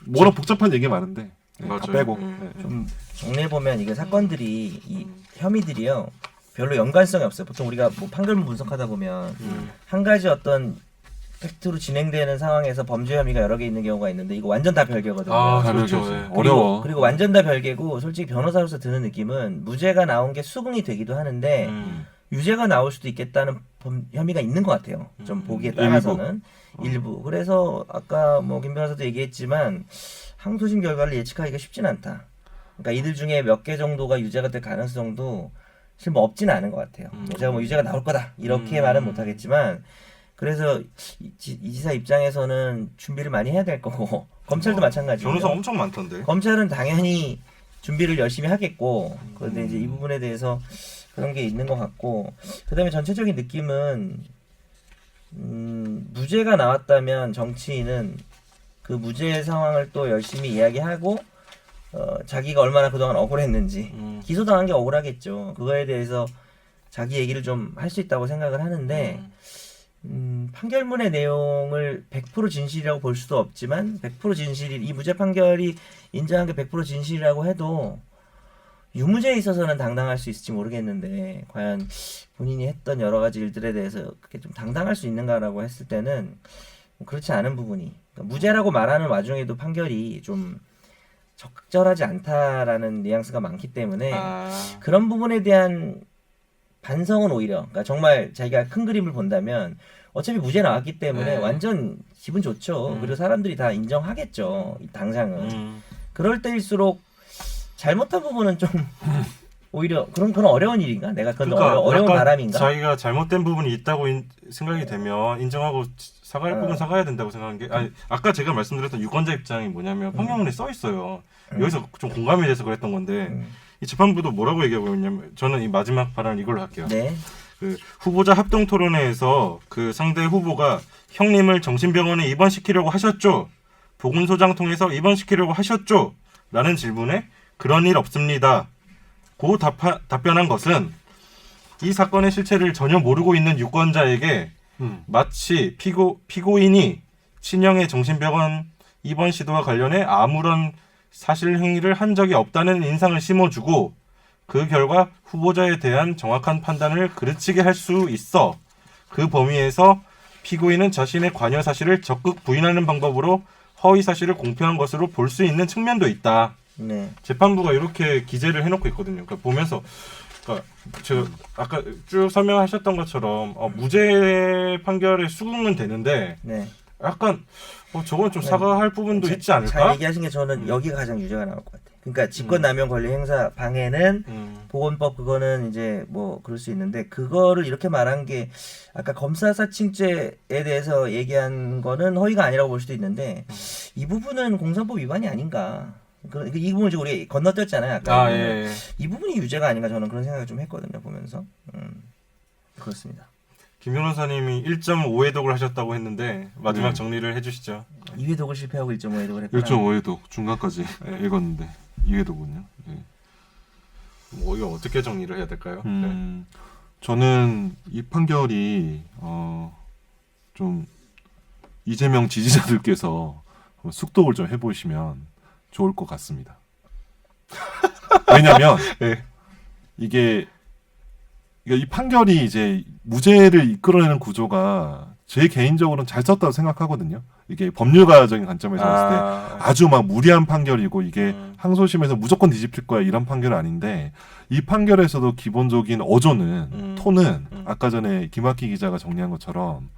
뭐라 복잡한 얘기 많은데 다 맞아요. 빼고. 좀 정리해 보면 이게 사건들이 이 혐의들이요 별로 연관성이 없어요. 보통 우리가 뭐 판결문 분석하다 보면 한 가지 어떤 팩트로 진행되는 상황에서 범죄 혐의가 여러 개 있는 경우가 있는데 이거 완전 다 별개거든요. 그렇죠. 그렇죠. 예. 어려워. 그리고 완전 다 별개고 솔직히 변호사로서 드는 느낌은 무죄가 나온 게 수긍이 되기도 하는데 유죄가 나올 수도 있겠다는 혐의가 있는 것 같아요. 좀 보기에 따라서는 일부. 그래서 아까 뭐 김 변호사도 얘기했지만 항소심 결과를 예측하기가 쉽진 않다. 그러니까 이들 중에 몇 개 정도가 유죄가 될 가능성도 사실 뭐 없지는 않은 것 같아요. 제가 뭐 유죄가 나올 거다 이렇게 말은 못하겠지만 그래서 이 지사 입장에서는 준비를 많이 해야 될 거고 검찰도 마찬가지예요. 변호사 엄청 많던데. 검찰은 당연히 준비를 열심히 하겠고 그런데 이제 이 부분에 대해서 그런 게 있는 것 같고 그다음에 전체적인 느낌은 무죄가 나왔다면 정치인은 그 무죄 상황을 또 열심히 이야기하고 자기가 얼마나 그동안 억울했는지 기소당한 게 억울하겠죠. 그거에 대해서 자기 얘기를 좀 할 수 있다고 생각을 하는데 판결문의 내용을 100% 진실이라고 볼 수도 없지만 100% 진실이 이 무죄 판결이 인정한 게 100% 진실이라고 해도 유무죄에 있어서는 당당할 수 있을지 모르겠는데 과연 본인이 했던 여러 가지 일들에 대해서 그게 좀 당당할 수 있는가라고 했을 때는 그렇지 않은 부분이 그러니까 무죄라고 말하는 와중에도 판결이 좀 적절하지 않다라는 뉘앙스가 많기 때문에 그런 부분에 대한 반성은 오히려 그러니까 정말 자기가 큰 그림을 본다면 어차피 무죄 나왔기 때문에 완전 기분 좋죠. 그리고 사람들이 다 인정하겠죠. 이 당장은. 그럴 때일수록 잘못한 부분은 좀 오히려 그런 어려운 일인가? 내가 그건 그러니까 어려운 약간 바람인가? 자기가 잘못된 부분이 있다고 생각이 되면 인정하고 사과할 부분 사과해야 된다고 생각하는 게 아니 아까 제가 말씀드렸던 유권자 입장이 뭐냐면 판결문에 써 있어요. 여기서 좀 공감이 돼서 그랬던 건데 이 재판부도 뭐라고 얘기하고 있냐면 저는 이 마지막 발언을 이걸로 할게요. 네. 그 후보자 합동 토론회에서 그 상대 후보가 형님을 정신병원에 입원시키려고 하셨죠? 보건소장 통해서 입원시키려고 하셨죠? 라는 질문에 그런 일 없습니다. 고 답변한 것은 이 사건의 실체를 전혀 모르고 있는 유권자에게 마치 피고인이 친형의 정신병원 입원 시도와 관련해 아무런 사실 행위를 한 적이 없다는 인상을 심어주고 그 결과 후보자에 대한 정확한 판단을 그르치게 할 수 있어 그 범위에서 피고인은 자신의 관여 사실을 적극 부인하는 방법으로 허위 사실을 공표한 것으로 볼 수 있는 측면도 있다. 네. 재판부가 이렇게 기재를 해놓고 있거든요. 그러니까 보면서 그러니까 제가 아까 쭉 설명하셨던 것처럼 무죄 판결의 수긍은 되는데 네. 약간 저건 좀 사과할 부분도 있지 잘 않을까? 얘기하신 게 저는 여기가 가장 유죄가 나올 것 같아요. 그러니까 직권남용 권리 행사 방해는 보건법 그거는 이제 뭐 그럴 수 있는데 그거를 이렇게 말한 게 아까 검사 사칭죄에 대해서 얘기한 거는 허위가 아니라고 볼 수도 있는데 이 부분은 공산법 위반이 아닌가. 이 부분 지금 우리 건너뛰었잖아요. 아까 예. 이 부분이 유죄가 아닌가 저는 그런 생각을 좀 했거든요. 보면서 그렇습니다. 김 변호사님이 1.5회독을 하셨다고 했는데 마지막 정리를 해주시죠. 2회독을 실패하고 1.5회독을 했구나. 1.5회독 중간까지 읽었는데 2회독은요. 네. 뭐 이거 어떻게 정리를 해야 될까요? 네. 저는 이 판결이 좀 이재명 지지자들께서 숙독을 좀 해보시면 좋을 것 같습니다. 왜냐하면 네. 이게 이 판결이 이제 무죄를 이끌어내는 구조가 제 개인적으로는 잘 썼다고 생각하거든요. 이게 법률가적인 관점에서 봤을 때 아주 막 무리한 판결이고 이게 항소심에서 무조건 뒤집힐 거야 이런 판결은 아닌데 이 판결에서도 기본적인 어조는 톤은 아까 전에 김학기 기자가 정리한 것처럼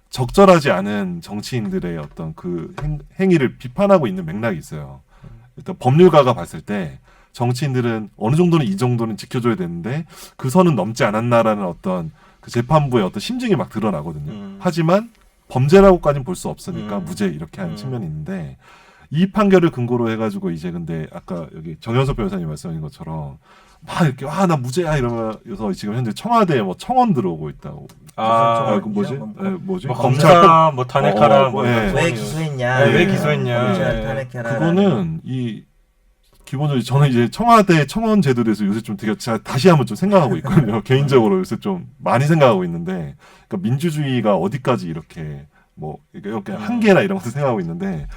적절하지 않은 정치인들의 어떤 그 행위를 비판하고 있는 맥락이 있어요. 일단 법률가가 봤을 때 정치인들은 어느 정도는 이 정도는 지켜줘야 되는데 그 선은 넘지 않았나라는 어떤 그 재판부의 어떤 심증이 막 드러나거든요. 하지만 범죄라고까지는 볼 수 없으니까 무죄 이렇게 하는 측면이 있는데 이 판결을 근거로 해가지고 이제 근데 아까 여기 정현석 변호사님 말씀하신 것처럼 막 이렇게 나 무죄야 이러면서 지금 현재 청와대에 뭐 청원 들어오고 있다고. 그 뭐지? 뭐지? 뭐 검사 뭐 탄핵하라 왜 기소했냐? 왜 기소했냐? 검찰 탄핵해라. 그거는 이 기본적으로 저는 이제 청와대 청원 제도에 대해서 요새 좀 되게 제가 다시 한번 좀 생각하고 있거든요. 개인적으로 요새 좀 많이 생각하고 있는데, 그러니까 민주주의가 어디까지 이렇게 뭐 이렇게 한계나 이런 것도 생각하고 있는데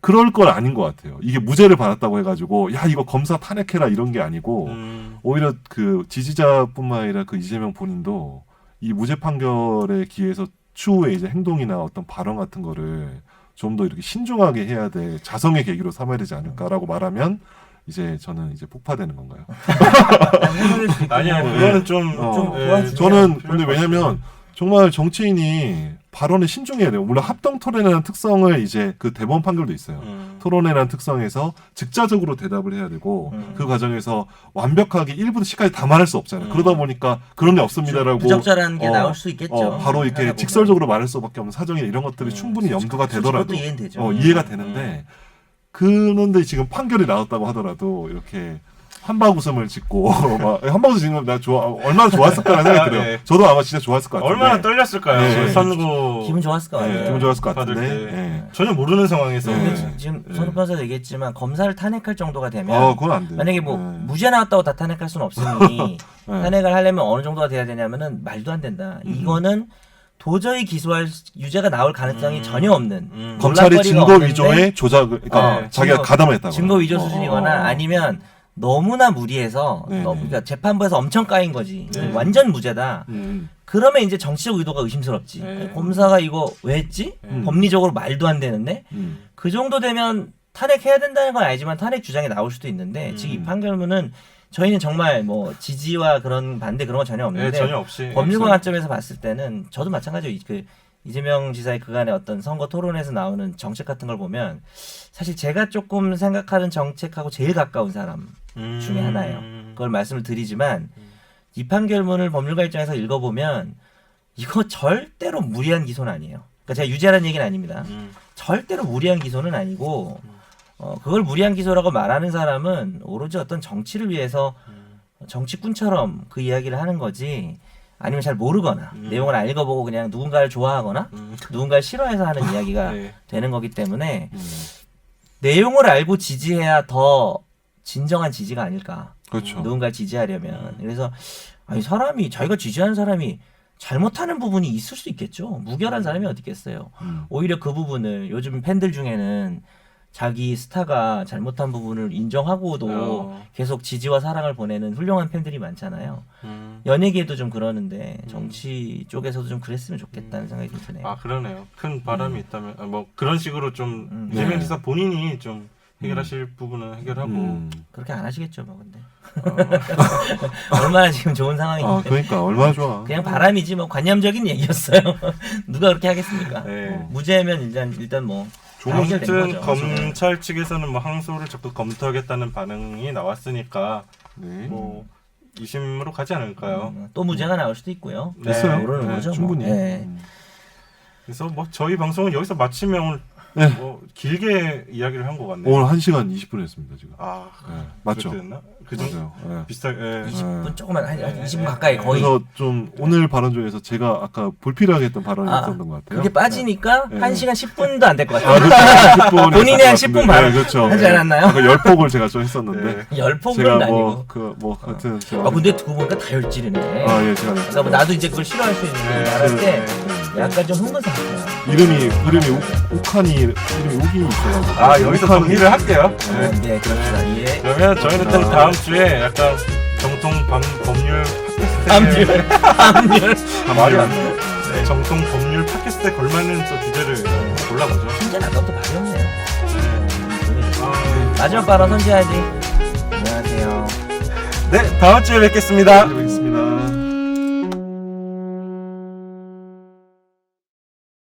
그럴 건 아닌 것 같아요. 이게 무죄를 받았다고 해가지고 야 이거 검사 탄핵해라 이런 게 아니고 오히려 그 지지자뿐만 아니라 그 이재명 본인도 이 무죄 판결에 기해서 추후에 이제 행동이나 어떤 발언 같은 거를 좀 더 이렇게 신중하게 해야 돼 자성의 계기로 삼아야 되지 않을까라고 말하면 이제 저는 이제 폭파되는 건가요? 아니야 그거는 좀 저는 근데 왜냐면 정말 정치인이 발언에 신중해야 돼요. 물론 합동 토론회라는 특성을 이제 그 대법원 판결도 있어요. 토론회라는 특성에서 즉자적으로 대답을 해야 되고 그 과정에서 완벽하게 1부터 10까지 다 말할 수 없잖아요. 그러다 보니까 그런 게 없습니다라고 부적절한 게 나올 수 있겠죠. 바로 이렇게 직설적으로 말할 수밖에 없는 사정이 이런 것들이 충분히 염두가 되더라도 이해는 되죠. 이해가 되는데 그런데 지금 판결이 나왔다고 하더라도 이렇게 한박 웃음을 짓고 막 한박 웃음 짓는 거 나 얼마나 좋았을까라는 생각이 들어요. 네. 저도 아마 진짜 좋았을 것 같은데 얼마나 떨렸을까요? 네. 선고 기분 좋았을 것 같아요. 기분 좋았을 것 받을 같은데 때. 전혀 모르는 상황에서 지금 손 변호사도 얘기했지만 검사를 탄핵할 정도가 되면 그건 안 돼요. 만약에 뭐 무죄 나왔다고 다 탄핵할 수는 없으니 탄핵을 하려면 어느 정도가 돼야 되냐면은 말도 안 된다. 이거는 도저히 기소할 유죄가 나올 가능성이 전혀 없는 검찰이 증거 없는데 위조에 조작을 그러니까 자기가 가담했다고 증거 위조 수준이거나 아니면 너무나 무리해서 그러니까 재판부에서 엄청 까인 거지. 완전 무죄다. 그러면 이제 정치적 의도가 의심스럽지. 검사가 이거 왜 했지? 법리적으로 말도 안 되는데 그 정도 되면 탄핵해야 된다는 건 아니지만 탄핵 주장이 나올 수도 있는데 지금 이 판결문은 저희는 정말 뭐 지지와 그런 반대 그런 건 전혀 없는데 전혀 없이 법률가 관점에서 봤을 때는 저도 마찬가지로 그 이재명 지사의 그간의 어떤 선거 토론에서 나오는 정책 같은 걸 보면 사실 제가 조금 생각하는 정책하고 제일 가까운 사람 중에 하나예요. 그걸 말씀을 드리지만 이 판결문을 법률가 입장에서 읽어보면 이거 절대로 무리한 기소는 아니에요. 그러니까 제가 유죄라는 얘기는 아닙니다. 절대로 무리한 기소는 아니고 그걸 무리한 기소라고 말하는 사람은 오로지 어떤 정치를 위해서 정치꾼처럼 그 이야기를 하는 거지 아니면 잘 모르거나 내용을 안 읽어보고 그냥 누군가를 좋아하거나 누군가를 싫어해서 하는 이야기가 네. 되는 거기 때문에 내용을 알고 지지해야 더 진정한 지지가 아닐까. 그렇죠. 누군가를 지지하려면. 그래서 아니 사람이 자기가 지지하는 사람이 잘못하는 부분이 있을 수 있겠죠. 무결한 사람이 어디 있겠어요. 오히려 그 부분을 요즘 팬들 중에는 자기 스타가 잘못한 부분을 인정하고도 계속 지지와 사랑을 보내는 훌륭한 팬들이 많잖아요. 연예계에도 좀 그러는데 정치 쪽에서도 좀 그랬으면 좋겠다는 생각이 좀 드네요. 아 그러네요. 큰 바람이 있다면 뭐 그런 식으로 좀 네. 이재명 지사 본인이 좀 해결하실 부분은 해결하고 그렇게 안 하시겠죠, 뭐 근데. 얼마나 지금 좋은 상황인데. 그러니까 얼마나 좋아. 그냥 바람이지 뭐 관념적인 얘기였어요. 누가 그렇게 하겠습니까? 네. 무죄면 일단 뭐 다 해결된 아무튼 거죠. 검찰 측에서는 뭐 항소를 적극 검토하겠다는 반응이 나왔으니까 네. 뭐 2심으로 가지 않을까요? 또 무죄가 나올 수도 있고요. 네. 됐어요. 모르는 거죠, 뭐. 충분히. 네. 그래서 뭐 저희 방송은 여기서 마치면 오늘 네. 뭐 길게 이야기를 한 것 같네요. 오늘 1시간 20분 했습니다 지금. 아 네. 맞죠? 그렇게 됐나? 그 정도 맞아요. 네. 비슷하게. 예. 20분 조금만 한 20분 가까이 거의. 그래서 좀 오늘 발언 중에서 제가 아까 불필요하게 했던 발언이 아, 있었던 것 같아요. 그게 빠지니까 네. 1시간 10분도 안 될 것 아, 같아요. 그렇죠. 10분 본인이 한 10분 발언 그렇죠. 하지 않았나요? 아까 열폭을 제가 좀 했었는데 네. 열폭은 제가 아니고. 하여튼 제가 근데 두고 보니까 다 열질이네. 예 제가 그러니까 뭐 나도 이제 그걸 싫어할 수 있는 말할 때 약간 좀 흥분상태야. 이름이 욱한이 이름이 욱이 있어가지고 아 여기서 정리를 할게요. 네. 네, 그렇습니다. 예. 그러면 저희는 또 다음 주에 약간 정통 법률 법률. 말이 안 나요. 네, 정통 법률 팟캐스트에 걸맞는 또 주제를 골라보죠. 진짜 아까부터 말이 없네요. 아, 마지막 발언 선지해야지. 안녕하세요. 네, 다음 주에 뵙겠습니다. 뵙겠습니다.